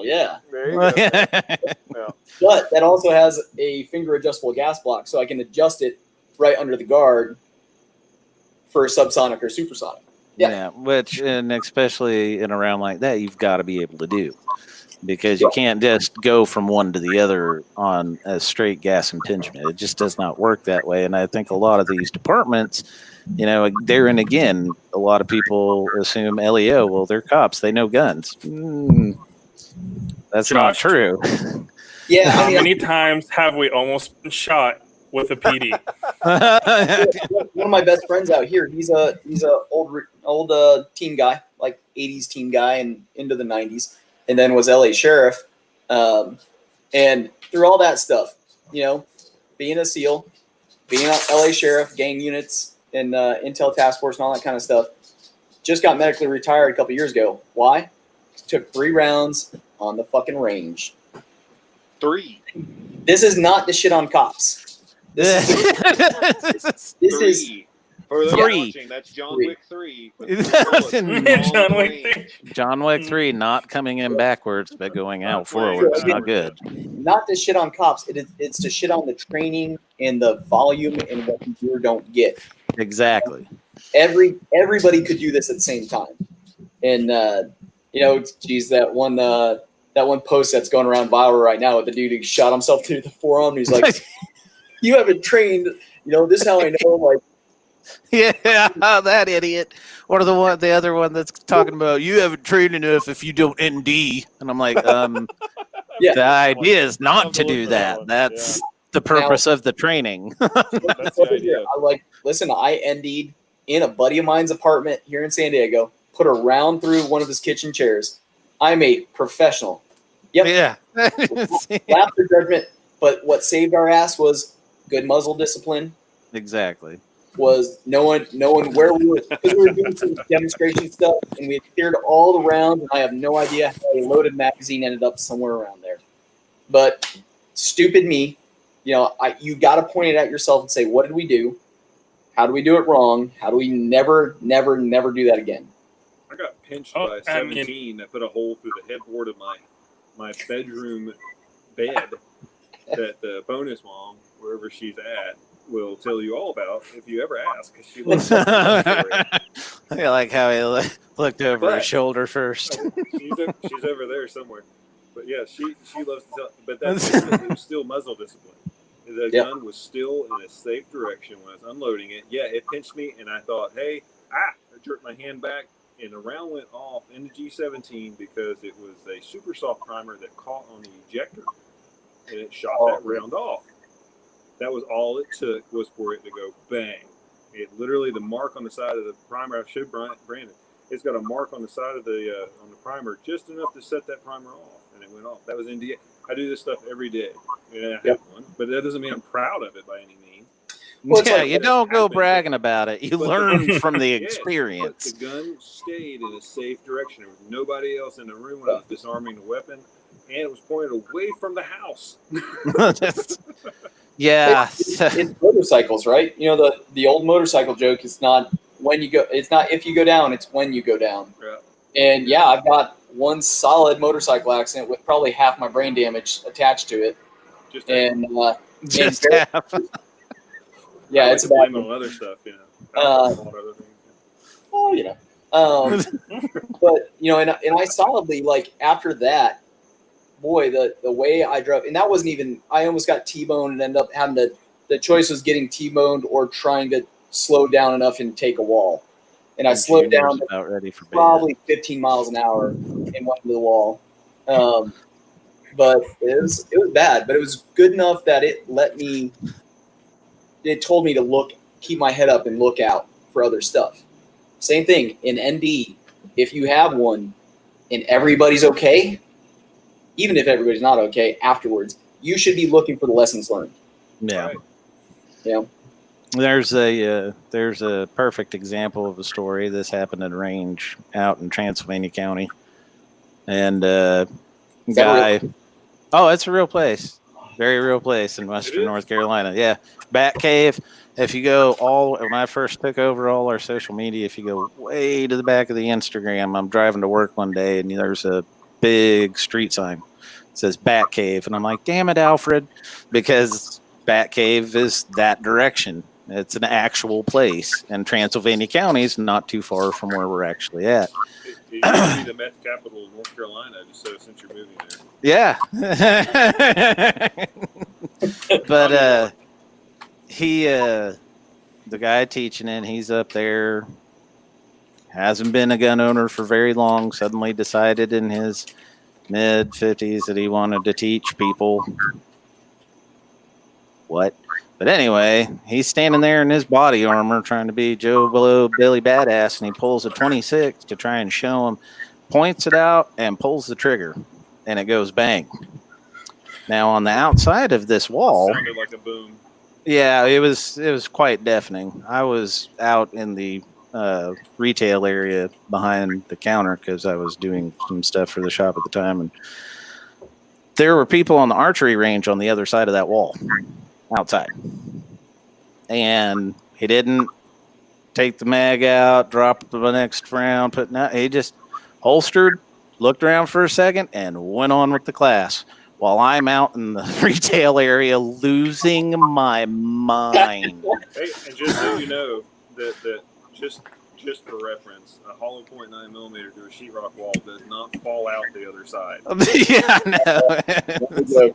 yeah. There you go. Yeah. But that also has a finger adjustable gas block, so I can adjust it right under the guard for subsonic or supersonic. Yeah, which, and especially in a round like that, you've got to be able to do, because you can't just go from one to the other on a straight gas impingement. It just does not work that way. And I think a lot of these departments, you know, therein again, a lot of people assume LEO, well, they're cops, they know guns. That's not true. Yeah, How many times have we almost been shot with a PD? One of my best friends out here, he's a old team guy, like 80s team guy and into the 90s, and then was LA sheriff. And through all that stuff, you know, being a SEAL, being an LA sheriff, gang units, and Intel Task Force and all that kind of stuff, just got medically retired a couple years ago. Why? Took 3 rounds on the fucking range. 3. This is not the shit on cops. This is For those 3. watching, that's John Wick 3. John Wick 3, not coming in backwards, but going out forwards. Not good. Not to shit on cops. It's to shit on the training and the volume and what you do or don't get. Exactly. Everybody could do this at the same time. And you know, geez, that one post that's going around viral right now with the dude who shot himself through the forearm. He's like, "You haven't trained. You know, this is how I know." Like, yeah, that idiot. Or the other one that's talking about, you haven't trained enough if you don't ND. And I'm like, yeah. The idea is not to do that. That's the purpose of the training. That's the idea. Listen, I ND'd in a buddy of mine's apartment here in San Diego, put a round through one of his kitchen chairs. I'm a professional. Yep. Yeah. Laughed for judgment, but what saved our ass was good muzzle discipline. Exactly. Was knowing where we were, because we were doing some demonstration stuff, and we had cleared all the rounds, and I have no idea how a loaded magazine ended up somewhere around there. But stupid me, you know, you got to point it at yourself and say, what did we do? How do we do it wrong? How do we never do that again? I got pinched by a 17 that put a hole through the headboard of my bedroom bed that the bonus mom, wherever she's at, will tell you all about if you ever ask. She loves I like how he looked over his shoulder first. she's over there somewhere. But yeah, she loves to tell. But it was still muzzle discipline. The gun was still in a safe direction when I was unloading it. Yeah, it pinched me, and I thought, hey, I jerked my hand back, and the round went off in the G17 because it was a super soft primer that caught on the ejector, and it shot that round off. That was all it took, was for it to go bang. It literally, the mark on the side of the primer, I showed Brandon, it's got a mark on the side of the on the primer, just enough to set that primer off, and it went off. That was NDA. I do this stuff every day, and I have one, but that doesn't mean I'm proud of it by any means. Well, yeah, you don't go bragging about it. You learn from the experience. But the gun stayed in a safe direction. There was nobody else in the room when I was disarming the weapon, and it was pointed away from the house. Yeah, it's motorcycles, right? You know, the old motorcycle joke is not when you go. It's not if you go down. It's when you go down. Yeah. And yeah, I've got one solid motorcycle accident with probably half my brain damage attached to it. Just And Just and- half. yeah, I it's like to about blame it on other stuff, you know. Uh, Alcohol and other things. oh, you know. But you know, and I solidly, like, after that, boy, the way I drove, and that wasn't even, I almost got T-boned and ended up having to, the choice was getting T-boned or trying to slow down enough and take a wall. And I slowed Junior's down to about ready for bed. probably 15 miles an hour and went into the wall. But it was bad, but it was good enough that it told me to keep my head up and look out for other stuff. Same thing in ND. If you have one and everybody's okay, even if everybody's not okay afterwards, you should be looking for the lessons learned. Yeah. Right. Yeah. There's a perfect example of a story. This happened at a range out in Transylvania County, and guy. Oh, it's a real place, very real place in Western North Carolina. Yeah, Bat Cave. If you go when I first took over all our social media, if you go way to the back of the Instagram, I'm driving to work one day and there's a big street sign. It says Bat Cave, and I'm like, damn it, Alfred, because Bat Cave is that direction. It's an actual place, and Transylvania County is not too far from where we're actually at. It used to be the meth capital of North Carolina, just so since you're moving there. Yeah. But the guy teaching it, he's up there, hasn't been a gun owner for very long, suddenly decided in his mid-50s that he wanted to teach people what. But anyway, he's standing there in his body armor trying to be Joe Blow Billy Badass, and he pulls a 26 to try and show him, points it out, and pulls the trigger, and it goes bang. Now, on the outside of this wall... Sounded like a boom. Yeah, it was quite deafening. I was out in the retail area behind the counter because I was doing some stuff for the shop at the time, and there were people on the archery range on the other side of that wall, outside. And he didn't take the mag out, drop the next round, he just holstered, looked around for a second, and went on with the class. While I'm out in the retail area losing my mind. Hey, and just so you know, that just for reference, a hollow point 9mm through a sheetrock wall does not fall out the other side. Yeah, I know.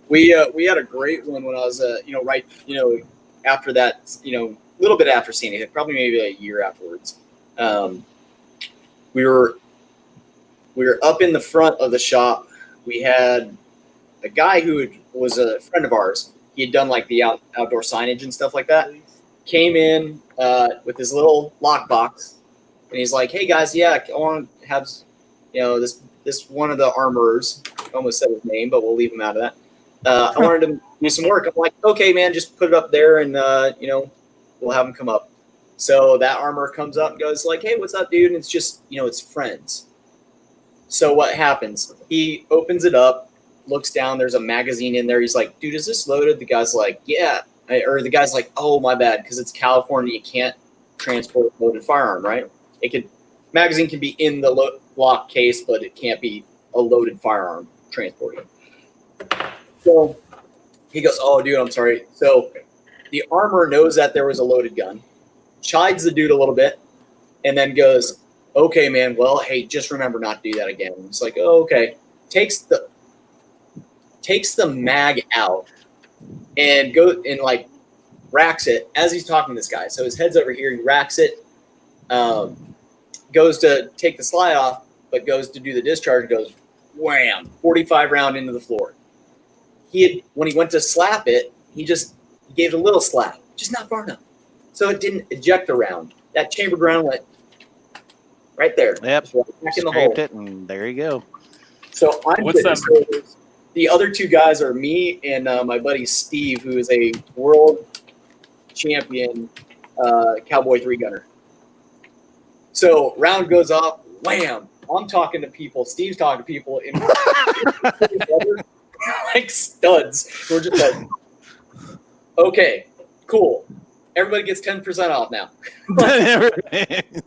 We had a great one when I was after that, a little bit after seeing it, probably maybe a year afterwards. We were up in the front of the shop. We had a guy who was a friend of ours. He had done like the outdoor signage and stuff like that. Came in with his little lockbox, and he's like, "Hey guys, yeah, I want to have, this one of the armorers. I almost said his name, but we'll leave him out of that. I wanted to do some work." I'm like, "Okay, man, just put it up there, and we'll have him come up." So that armorer comes up and goes like, "Hey, what's up, dude?" And it's just, it's friends. So what happens? He opens it up, looks down. There's a magazine in there. He's like, "Dude, is this loaded?" The guy's like, "Yeah." Or the guy's like, "Oh, my bad, because it's California. You can't transport a loaded firearm, right? Magazine can be in the lock case, but it can't be a loaded firearm transported." So he goes, "Oh, dude, I'm sorry." So the armorer knows that there was a loaded gun, chides the dude a little bit, and then goes, "Okay, man, well, hey, just remember not to do that again." It's like, "Oh, okay." Takes the mag out and racks it as he's talking to this guy. So his head's over here, he racks it, goes to take the slide off, but goes to do the discharge, goes wham, 45 round into the floor. When he went to slap it, he gave it a little slap, just not far enough. So it didn't eject the round. That chambered round went right there. Yep. Right back in the hole. Scraped it, and there you go. So What's that? So the other two guys are me and my buddy Steve, who is a world champion Cowboy 3-gunner. So round goes off, wham! I'm talking to people. Steve's talking to people, and like studs. We're just like, okay, cool. everybody gets 10% off now. Never happened.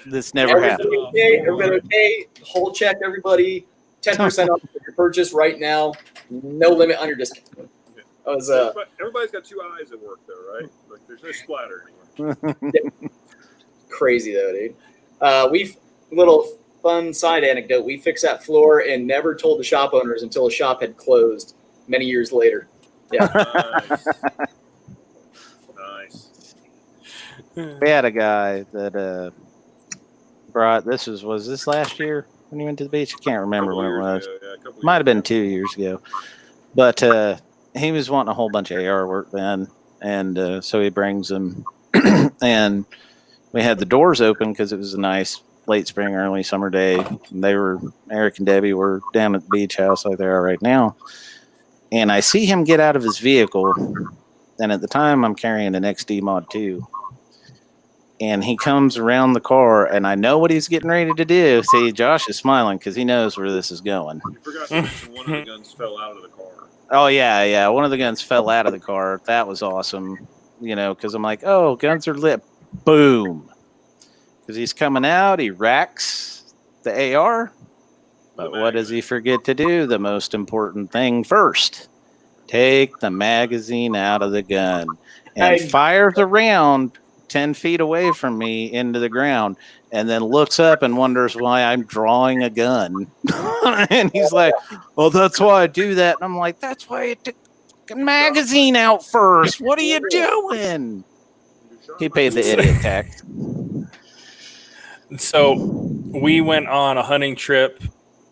This never happened. Everybody okay? Whole check, everybody. 10% off your purchase right now. No limit on your discount. Everybody's got two eyes at work, though, right? Like, there's no splatter anywhere. Crazy though, dude. We've little fun side anecdote. We fixed that floor and never told the shop owners until the shop had closed many years later. Yeah. Nice. We had a guy that brought was this last year when he went to the beach? I can't remember when it was. Might have been 2 years ago. But he was wanting a whole bunch of AR work then, and so he brings them, and we had the doors open because it was a nice late spring, early summer day. And Eric and Debbie were down at the beach house like they are right now. And I see him get out of his vehicle. And at the time, I'm carrying an XD Mod 2. And he comes around the car, and I know what he's getting ready to do. See, Josh is smiling because he knows where this is going. You forgot to mention one of the guns fell out of the car. Oh, yeah. One of the guns fell out of the car. That was awesome, because I'm like, oh, guns are lit. Boom. Because he's coming out, he racks the AR. But what does he forget to do? The most important thing first. Take the magazine out of the gun and fires a round 10 feet away from me into the ground, and then looks up and wonders why I'm drawing a gun. And he's like, well, that's why I do that. And I'm like, that's why you took the magazine out first. What are you doing? He paid the idiot tax. So we went on a hunting trip.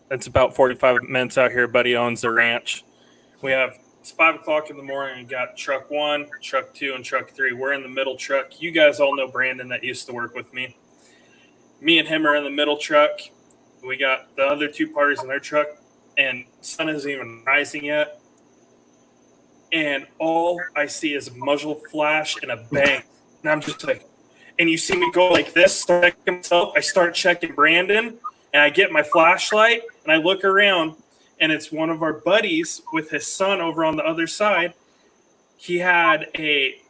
It's about 45 minutes out here. Buddy owns the ranch. It's 5 o'clock in the morning. We got truck 1, truck 2, and truck 3. We're in the middle truck. You guys all know Brandon that used to work with me. Me and him are in the middle truck. We got the other 2 parties in their truck, and sun isn't even rising yet. And all I see is a muzzle flash and a bang. And I'm just like, and you see me go like this, start checking myself. I start checking Brandon, and I get my flashlight, and I look around, and it's one of our buddies with his son over on the other side. He had a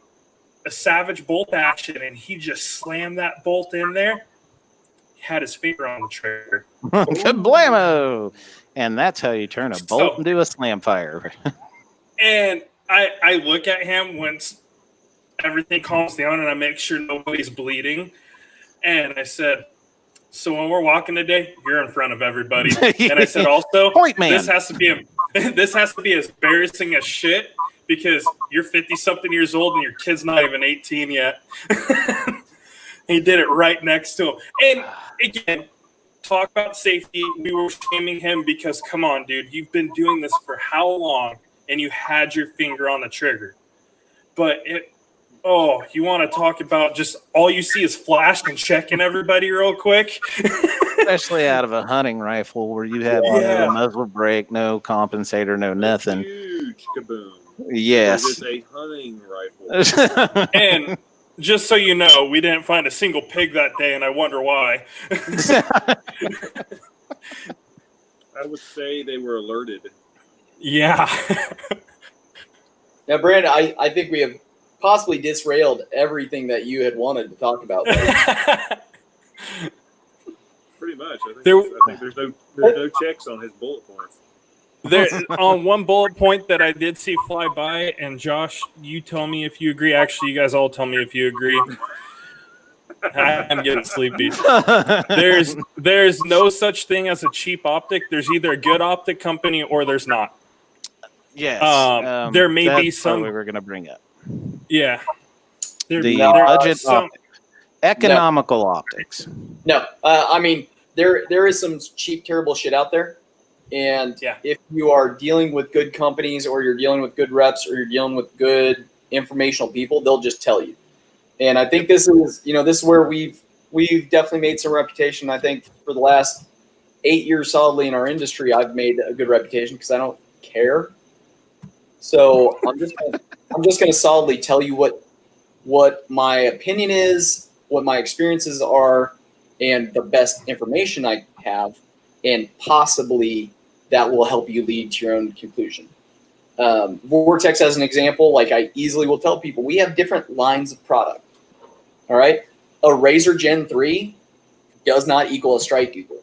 Savage bolt action, and he just slammed that bolt in there. He had his finger on the trigger. Kablamo! And that's how you turn a bolt into a slam fire. And I look at him once everything calms down, and I make sure nobody's bleeding. And I said, so when we're walking today, you're in front of everybody. And I said, also, Point man. this has to be as embarrassing as shit because you're 50-something years old and your kid's not even 18 yet. He did it right next to him. And again, talk about safety. We were shaming him because, come on, dude, you've been doing this for how long? And you had your finger on the trigger. But you want to talk about just all you see is flash and checking everybody real quick? Especially out of a hunting rifle where you have no muzzle brake, no compensator, no nothing. Huge kaboom. Yes. It is a hunting rifle. And just so you know, we didn't find a single pig that day, and I wonder why. I would say they were alerted. Yeah. Now, Brandon, I think we have possibly disrailed everything that you had wanted to talk about. Pretty much. I think there's no checks on his bullet points. On one bullet point that I did see fly by, and Josh, you tell me if you agree. Actually, you guys all tell me if you agree. I'm getting sleepy. There's no such thing as a cheap optic. There's either a good optic company or there's not. Yes. There may be some we were going to bring up. Yeah. Budget optics. Economical optics. No. I mean, there is some cheap, terrible shit out there. And if you are dealing with good companies or you're dealing with good reps or you're dealing with good informational people, they'll just tell you. And I think this is where we've definitely made some reputation. I think for the last 8 years solidly in our industry, I've made a good reputation because I don't care. So I'm just going to solidly tell you what my opinion is, what my experiences are, and the best information I have, and possibly that will help you lead to your own conclusion. Vortex as an example, like I easily will tell people, we have different lines of product. All right. A Razor Gen 3 does not equal a Strike Eagle.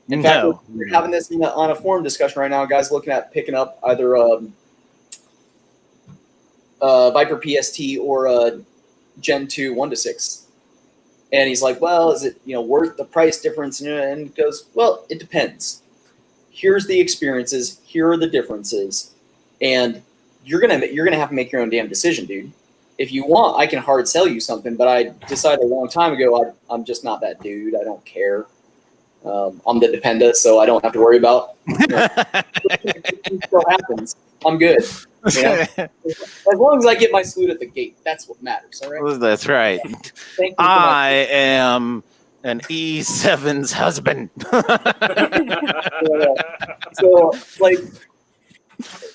In fact, we're having this on a forum discussion right now. Guys looking at picking up either Viper PST or a Gen 2 1-6. And he's like, well, is it worth the price difference? And he goes, well, it depends. Here's the experiences. Here are the differences. And you're gonna have to make your own damn decision, dude. If you want, I can hard sell you something, but I decided a long time ago I'm just not that dude. I don't care. I'm the dependent, so I don't have to worry about. It still happens. I'm good. As long as I get my salute at the gate, that's what matters. All right. That's right. I am an E7's husband.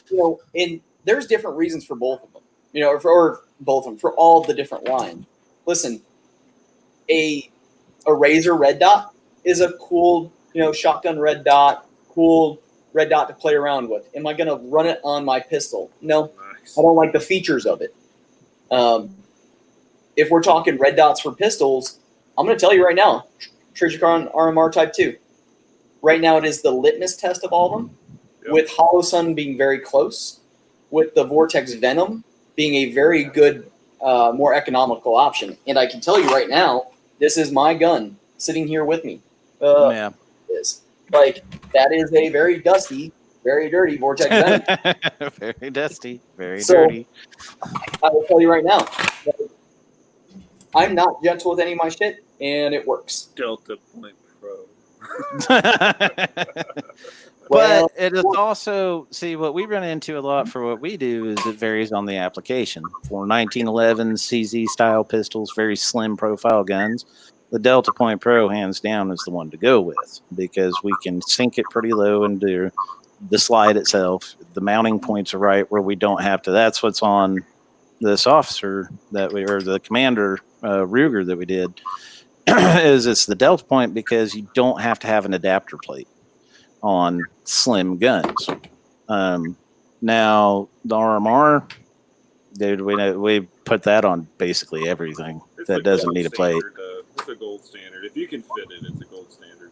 So, and there's different reasons for both of them. Or both of them for all the different lines. Listen, a Razor red dot is a cool, shotgun red dot, cool red dot to play around with. Am I going to run it on my pistol? No, nice. I don't like the features of it. If we're talking red dots for pistols, I'm going to tell you right now, Trijicon RMR Type 2. Right now it is the litmus test of all of them, with Hollow Sun being very close, with the Vortex Venom being a very good, more economical option. And I can tell you right now, this is my gun sitting here with me. Is that is a very dusty, very dirty Vortex Venom. Very dusty, very dirty. I will tell you right now, I'm not gentle with any of my shit, and it works. Delta Point Pro. But it is also, what we run into a lot for what we do is it varies on the application. For 1911 CZ style pistols, very slim profile guns, the Delta Point Pro hands down is the one to go with because we can sink it pretty low and do the slide itself. The mounting points are right where we don't have to. That's what's on this officer or the commander Ruger that we did is it's the Delta Point because you don't have to have an adapter plate on slim guns. Now the RMR, dude, we put that on basically everything that doesn't need a plate. It's a gold standard. If you can fit it, it's a gold standard.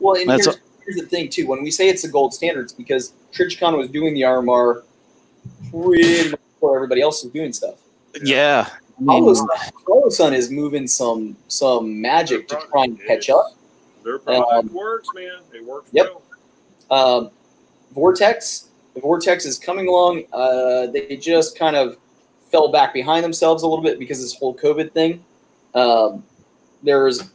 Well, and here's the thing too. When we say it's a gold standard, it's because Trijicon was doing the RMR pretty much before everybody else was doing stuff. Yeah. Hollow Sun is moving some magic to try and catch up. Their product works, man. It works well. Vortex. The Vortex is coming along. They just kind of fell back behind themselves a little bit because of this whole COVID thing. There's,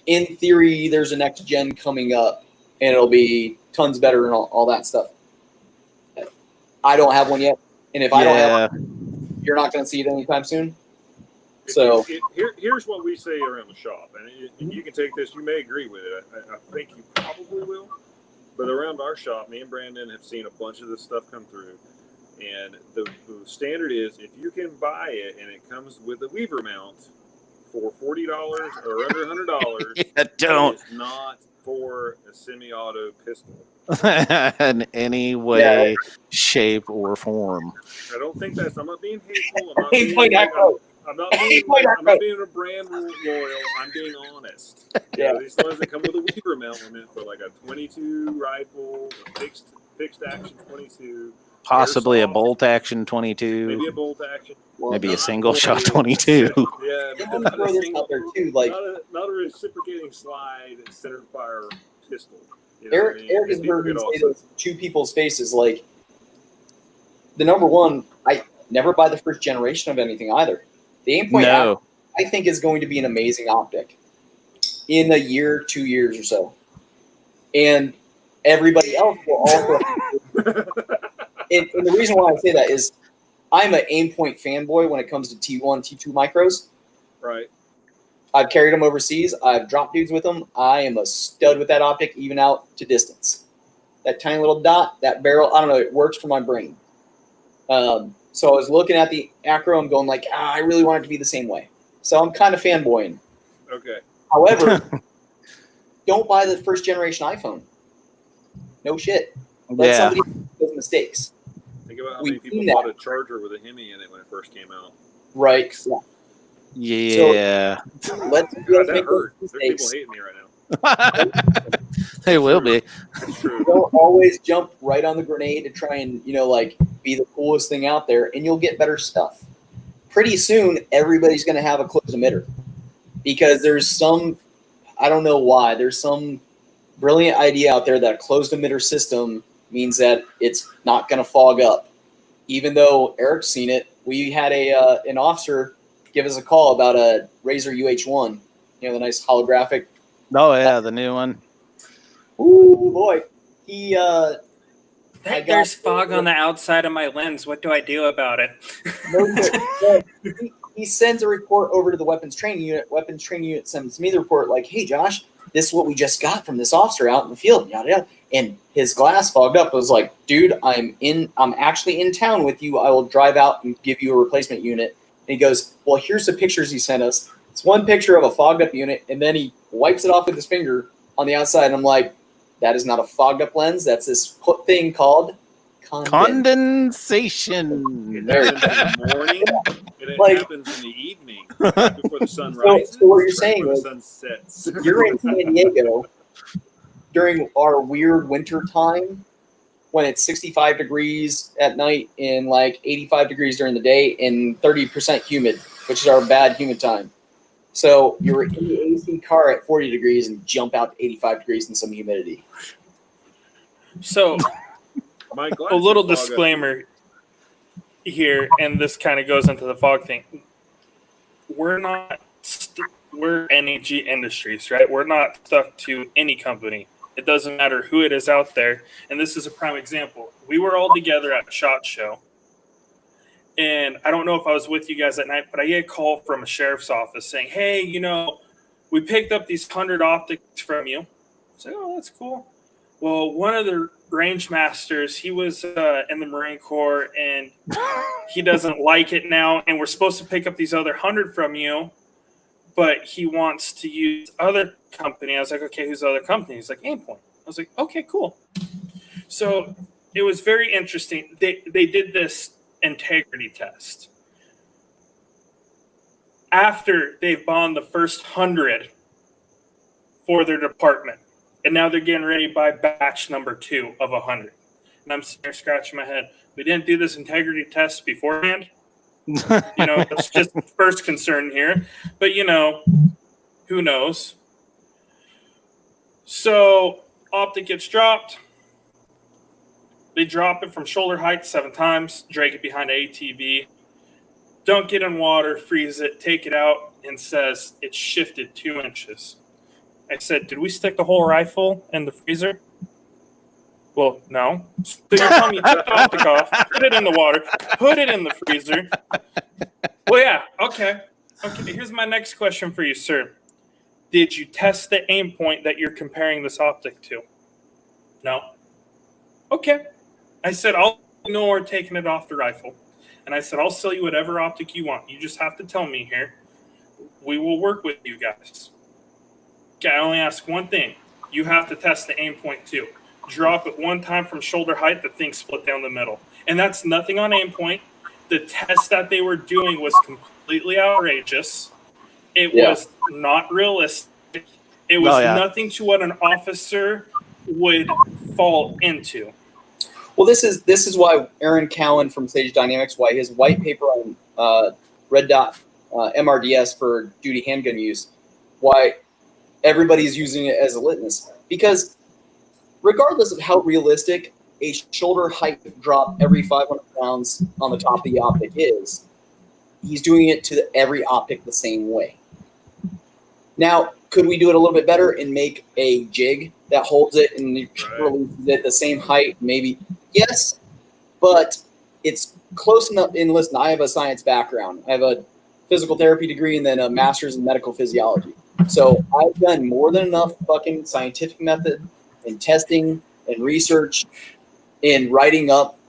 in theory, there's a next gen coming up, and it'll be tons better and all that stuff. I don't have one yet, and if I don't have one, you're not going to see it anytime soon. So here's what we say around the shop, and you can take this. You may agree with it. I think you probably will. But around our shop, me and Brandon have seen a bunch of this stuff come through, and the standard is if you can buy it and it comes with a lever mount for $40 or under $100, don't. It's not for a semi-auto pistol in any way, shape, or form. I don't think that's. I'm not being hateful. I'm not being a brand loyal. I'm being honest. These ones that come with a Weaver mount on it for like a 22 rifle, a fixed action 22. Possibly a bolt action 22. Maybe a bolt action. Maybe a single shot 22. Yeah, but not a reciprocating slide center fire pistol. Eric has heard me say those to people's faces. Like, the number one, I never buy the first generation of anything either. The Aimpoint, I think, is going to be an amazing optic in a year, 2 years or so. And everybody else will also. And the reason why I say that is I'm an Aimpoint fanboy when it comes to T1, T2 micros. Right. I've carried them overseas. I've dropped dudes with them. I am a stud with that optic, even out to distance. That tiny little dot, that barrel, I don't know, it works for my brain. So I was looking at the Acro and going like, I really want it to be the same way. So I'm kind of fanboying. Okay. However, don't buy the first generation iPhone. No shit. Let somebody make those mistakes. Think about how We've many people seen that. bought a Charger with a Hemi in it when it first came out. Right. Yeah. Let's God, that make hurt. those There's people mistakes. hating me right now. They will True. be. It's true. Don't always jump right on the grenade to try and, like, be the coolest thing out there, and you'll get better stuff. Pretty soon, everybody's going to have a closed emitter because there's some, I don't know why, there's some brilliant idea out there that a closed emitter system means that it's not going to fog up. Even though Eric's seen it, we had an officer give us a call about a Razor UH1, the nice holographic. Oh yeah, the new one. Ooh boy, he. There's fog on the outside of my lens. What do I do about it? He sends a report over to the weapons training unit. Weapons training unit sends me the report like, "Hey Josh, this is what we just got from this officer out in the field." Yada yada. And his glass fogged up. I was like, "Dude, I'm actually in town with you. I will drive out and give you a replacement unit." And he goes, "Well, here's the pictures he sent us. It's one picture of a fogged up unit, and then he wipes it off with his finger on the outside." And I'm like, "That is not a fogged up lens. That's this thing called condensation." It happens in the morning, and it happens in the evening, right before the sun rises. So what you're saying is, the sun sets. You're in San Diego during our weird winter time when it's 65 degrees at night and like 85 degrees during the day and 30% humid, which is our bad humid time. So you're in the AC car at 40 degrees and jump out to 85 degrees and some humidity. So, My a little glasses fog up. disclaimer here, and this kind of goes into the fog thing. We're NAG Industries, right? We're not stuck to any company. It doesn't matter who it is out there. And this is a prime example. We were all together at SHOT Show. And I don't know if I was with you guys that night, but I get a call from a sheriff's office saying, "Hey, we picked up these 100 optics from you." I said, "Oh, that's cool." Well, one of the range masters, he was in the Marine Corps, and he doesn't like it now. And we're supposed to pick up these other 100 from you, but he wants to use other company. I was like, "Okay, who's the other company?" He's like, "Aimpoint." I was like, "Okay, cool." So it was very interesting. They did this integrity test. After they've bonded the first 100 for their department, and now they're getting ready to buy batch number 2 of 100. And I'm sitting there scratching my head. We didn't do this integrity test beforehand. It's just the first concern here. But, who knows? So, optic gets dropped. They drop it from shoulder height 7 times, drag it behind an ATV, dunk it in water, freeze it, take it out, and says it's shifted 2 inches. I said, "Did we stick the whole rifle in the freezer?" "Well, no." "So you're telling me you took the optic off, put it in the water, put it in the freezer?" "Well, yeah, okay. Okay, here's my next question for you, sir. Did you test the aim point that you're comparing this optic to?" "No." "Okay." I said, "I'll know we're taking it off the rifle." And I said, "I'll sell you whatever optic you want. You just have to tell me here. We will work with you guys. Okay, I only ask one thing. You have to test the aim point too. Drop it 1 time from shoulder height, the thing split down the middle." And that's nothing on aim point. The test that they were doing was completely outrageous. It was not realistic. It was nothing to what an officer would fall into. Well, this is why Aaron Cowan from Sage Dynamics, why his white paper on red dot MRDS for duty handgun use, why everybody's using it as a litmus. Because regardless of how realistic a shoulder height drop every 500 pounds on the top of the optic is, he's doing it to every optic the same way. Now, could we do it a little bit better and make a jig that holds it and releases it the same height? Maybe. Yes, but it's close enough. And listen, I have a science background. I have a physical therapy degree and then a master's in medical physiology. So I've done more than enough fucking scientific method and testing and research and writing up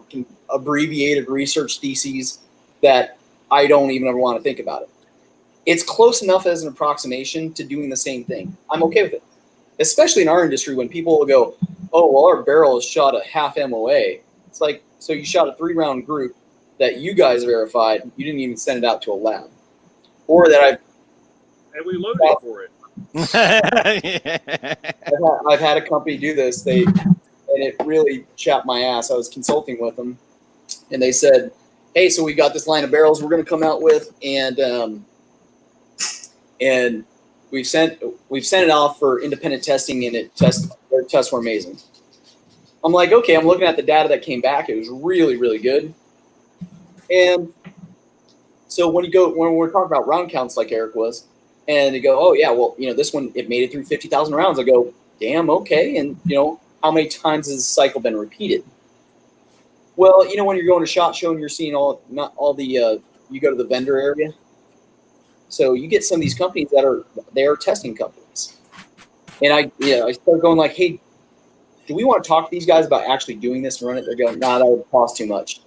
abbreviated research theses that I don't even ever want to think about it. It's close enough as an approximation to doing the same thing. I'm okay with it. Especially in our industry when people will go, "Oh, well, our barrel is shot at half MOA." It's like, So you shot a 3-round group that you guys verified. You didn't even send it out to a lab, or that And we loaded for it. I've had a company do this. And it really chapped my ass. I was consulting with them, and they said, "Hey, so we got this line of barrels we're going to come out with, and we've sent it off for independent testing, and their tests were amazing." I'm like, okay, I'm looking at the data that came back. It was really, really good. And so when we're talking about round counts, like Eric was, and they go, "Oh yeah, well, this one, it made it through 50,000 rounds." I go, "Damn, okay." And how many times has this cycle been repeated? Well, when you're going to SHOT Show and you're seeing you go to the vendor area. So you get some of these companies they are testing companies. And I start going like, "Hey, do we want to talk to these guys about actually doing this and run it?" They're going, "Nah, that would cost too much."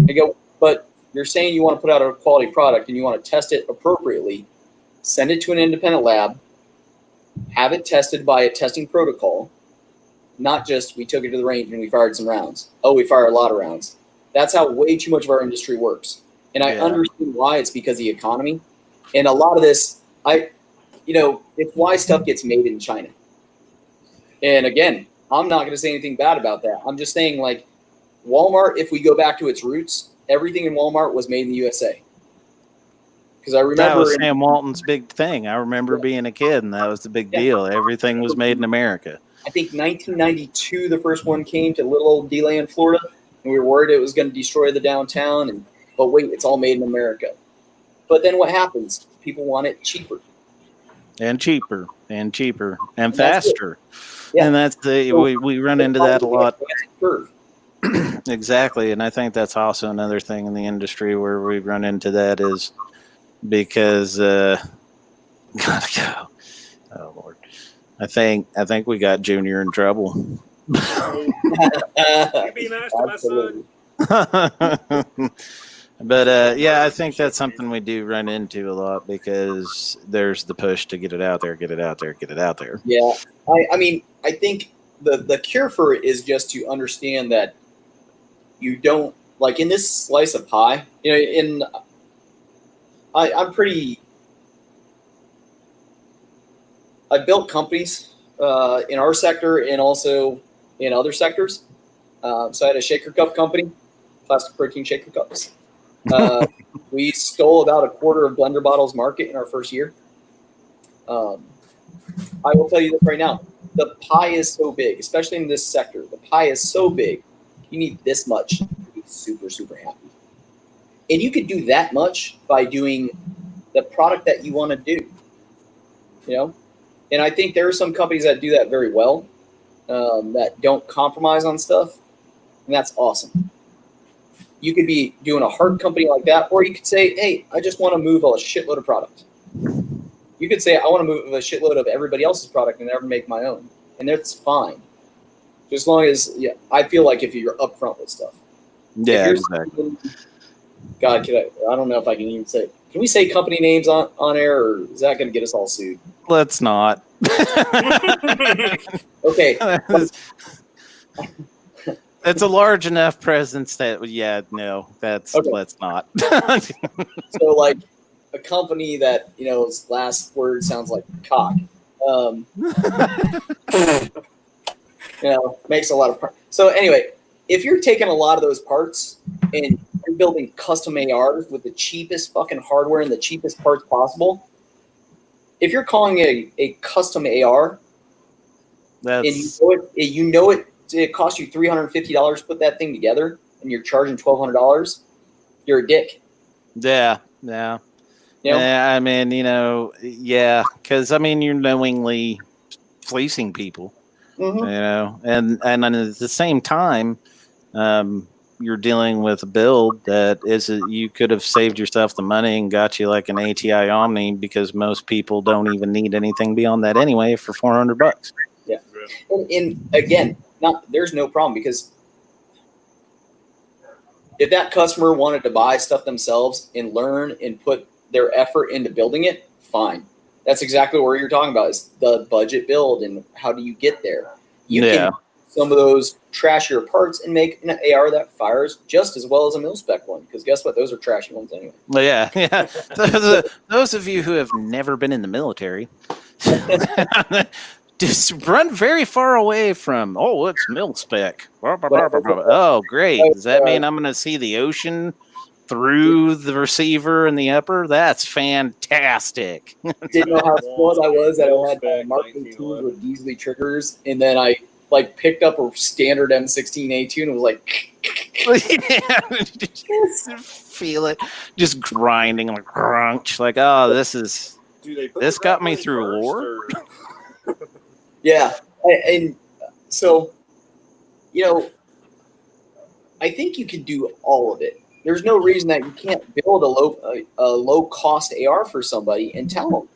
I go, "But you're saying you want to put out a quality product and you want to test it appropriately. Send it to an independent lab, have it tested by a testing protocol, not just we took it to the range and we fired some rounds. Oh, we fire a lot of rounds." That's how way too much of our industry works. And I understand why. It's because of the economy. And a lot of this, it's why stuff gets made in China. And again, I'm not going to say anything bad about that. I'm just saying, like, Walmart, if we go back to its roots, everything in Walmart was made in the USA. Because I remember that was Sam Walton's big thing. I remember being a kid, and that was the big deal. Everything was made in America. I think 1992, the first one came to little old DeLand, Florida, and we were worried it was going to destroy the downtown. But wait, it's all made in America. But then what happens? People want it cheaper. And cheaper. And faster. Yeah. And that's we run into that a lot. Exactly. And I think that's also another thing in the industry where we run into that is because gotta go. Oh Lord. I think we got Junior in trouble. You be nice to my son. But I think that's something we do run into a lot because there's the push to get it out there. Yeah, I mean, I think the cure for it is just to understand that you don't, like, in this slice of pie. I'm pretty. I built companies in our sector and also in other sectors. So I had a shaker cup company, plastic protein shaker cups. We stole about a quarter of blender bottles market in our first year. I will tell you this right now. The pie is so big, especially in this sector. The pie is so big. You need this much to be super, super happy. And you could do that much by doing the product that you want to do. And I think there are some companies that do that very well, that don't compromise on stuff. And that's awesome. You could be doing a hard company like that, or you could say, "Hey, I just want to move a shitload of product." You could say, "I want to move a shitload of everybody else's product and never make my own." And that's fine. Just as long as, I feel like if you're upfront with stuff. Yeah, exactly. God, I don't know if I can even say. Can we say company names on air, or is that going to get us all sued? Let's not. Okay. It's a large enough presence that, okay. Let's not. So, like, a company that, its last word sounds like cock, makes a lot of parts. So anyway, if you're taking a lot of those parts and you're building custom ARs with the cheapest fucking hardware and the cheapest parts possible, if you're calling it a custom AR, and it costs you $350 to put that thing together, and you're charging $1,200, you're a dick. Yeah. I mean, because you're knowingly fleecing people, and at the same time, you're dealing with a build that you could have saved yourself the money and got you like an ATI Omni, because most people don't even need anything beyond that anyway for $400. Yeah, and again, there's no problem, because if that customer wanted to buy stuff themselves and learn and put their effort into building it, fine. That's exactly what you're talking about, is the budget build and how do you get there. You can some of those trashier parts and make an AR that fires just as well as a mil-spec one. Because guess what? Those are trashy ones anyway. Well, yeah. Those of you who have never been in the military, just run very far away from, oh, it's mil-spec. Oh, great. Does that mean I'm going to see the ocean through the receiver and the upper? That's fantastic. Didn't know how small I was that I had Mark IIs with Beasley triggers, and then I like picked up a standard M16A2 and was like, just feel it, just grinding like crunch. Like, oh, this got me through war. Yeah, and so I think you can do all of it. There's no reason that you can't build a low cost AR for somebody and tell them,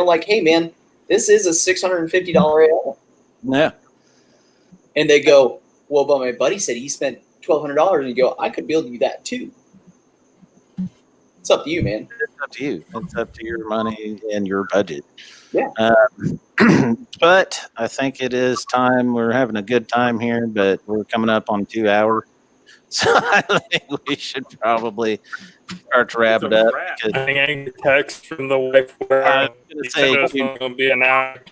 like, hey man, this is a $650 AR. Yeah. And they go, well, but my buddy said he spent $1,200, and you go, I could build you that too. It's up to you, man. It's up to you. It's up to your money and your budget. Yeah. But I think it is time. We're having a good time here, but we're coming up on 2 hours. So I think we should probably start to wrap it up. I think I get a text from the wife where it's going to be an hour.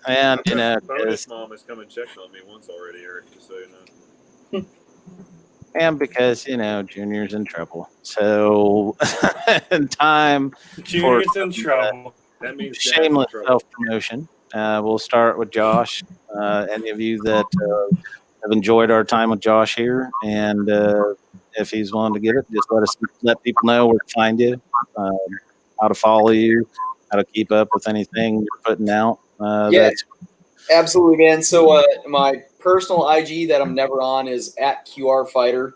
And, Bonus mom has come and checked on me once already, Eric, just so you know. And because, Junior's in trouble. So, time Junior's in trouble. That means shameless self-promotion. We'll start with Josh. Any of you that have enjoyed our time with Josh here, and if he's willing to give it, just let people know where to find you, how to follow you, how to keep up with anything you're putting out. Yeah, absolutely, man. So my personal IG that I'm never on is @QRFighter.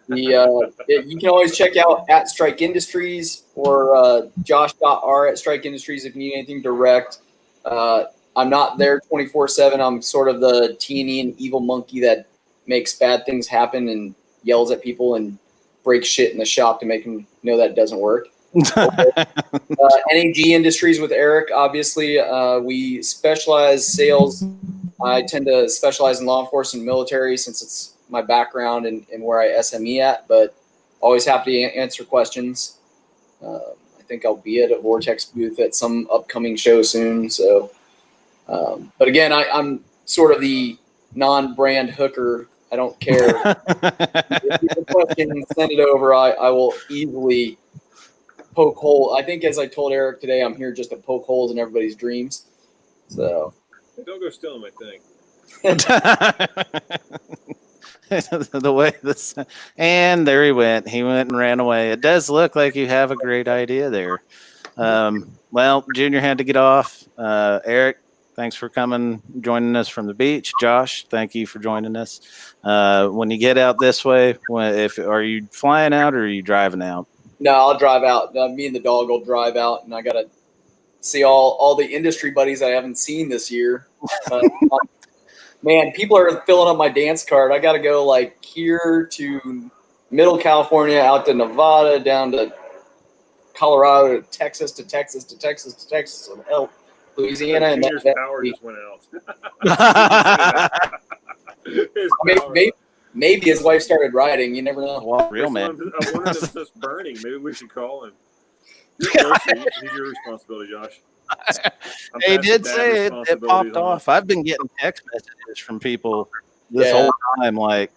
You can always check out @Strike Industries or Josh.R @Strike Industries if you need anything direct. I'm not there 24/7. I'm sort of the T&E and evil monkey that makes bad things happen and yells at people and breaks shit in the shop to make them know that it doesn't work. NAG Industries with Eric, obviously. We specialize sales. I tend to specialize in law enforcement and military since it's my background and where I SME at, but always happy to answer questions. I think I'll be at a Vortex booth at some upcoming show soon. So, but again, I'm sort of the non-brand hooker. I don't care. If you have a question, send it over. I will easily poke hole. I think, as I told Eric today, I'm here just to poke holes in everybody's dreams. So don't go stealing my thing. The way this, and there he went. He went and ran away. It does look like you have a great idea there. Well, Junior had to get off. Eric, thanks for coming, joining us from the beach. Josh, thank you for joining us. When you get out this way, are you flying out or are you driving out? No, I'll drive out. Me and the dog will drive out, and I gotta see all the industry buddies I haven't seen this year. Man, people are filling up my dance card. I gotta go like here to Middle California, out to Nevada, down to Colorado, to Texas, to Texas, to Texas, to Texas, and Louisiana, and Junior's power just went out. Maybe his wife started riding. You never know. Well, real man. I wonder if it's just burning. Maybe we should call him. He's your responsibility, Josh. He did say it popped off. I've been getting text messages from people this whole time. Like,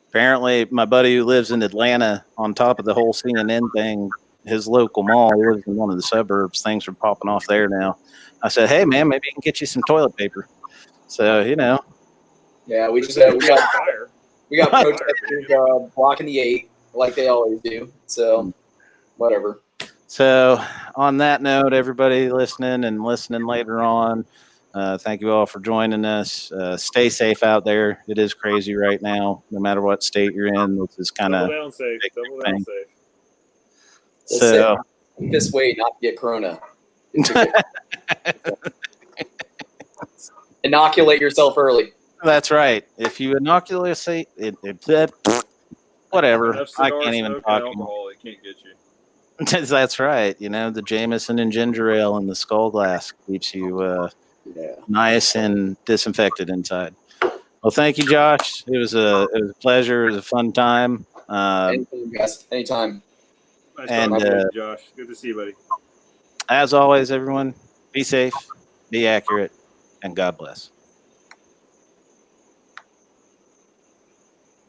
apparently, my buddy who lives in Atlanta, on top of the whole CNN thing, his local mall, he lives in one of the suburbs. Things are popping off there now. I said, "Hey, man, maybe you can get you some toilet paper." So, Yeah, we got protesters blocking the 8 like they always do. So, whatever. So, on that note, everybody listening and listening later on, thank you all for joining us. Stay safe out there. It is crazy right now, no matter what state you're in. This is kind of double down safe. So, this way, not get corona. Inoculate yourself early. That's right. If you inoculate whatever, I can't even talk. Alcohol, it can't get you. That's right. The Jameson and ginger ale and the skull glass keeps you nice and disinfected inside. Well, thank you, Josh. It was a pleasure. It was a fun time. Anytime, guys. Anytime. Nice And, talking to you, Josh. Good to see you, buddy. As always, everyone, be safe, be accurate, and God bless.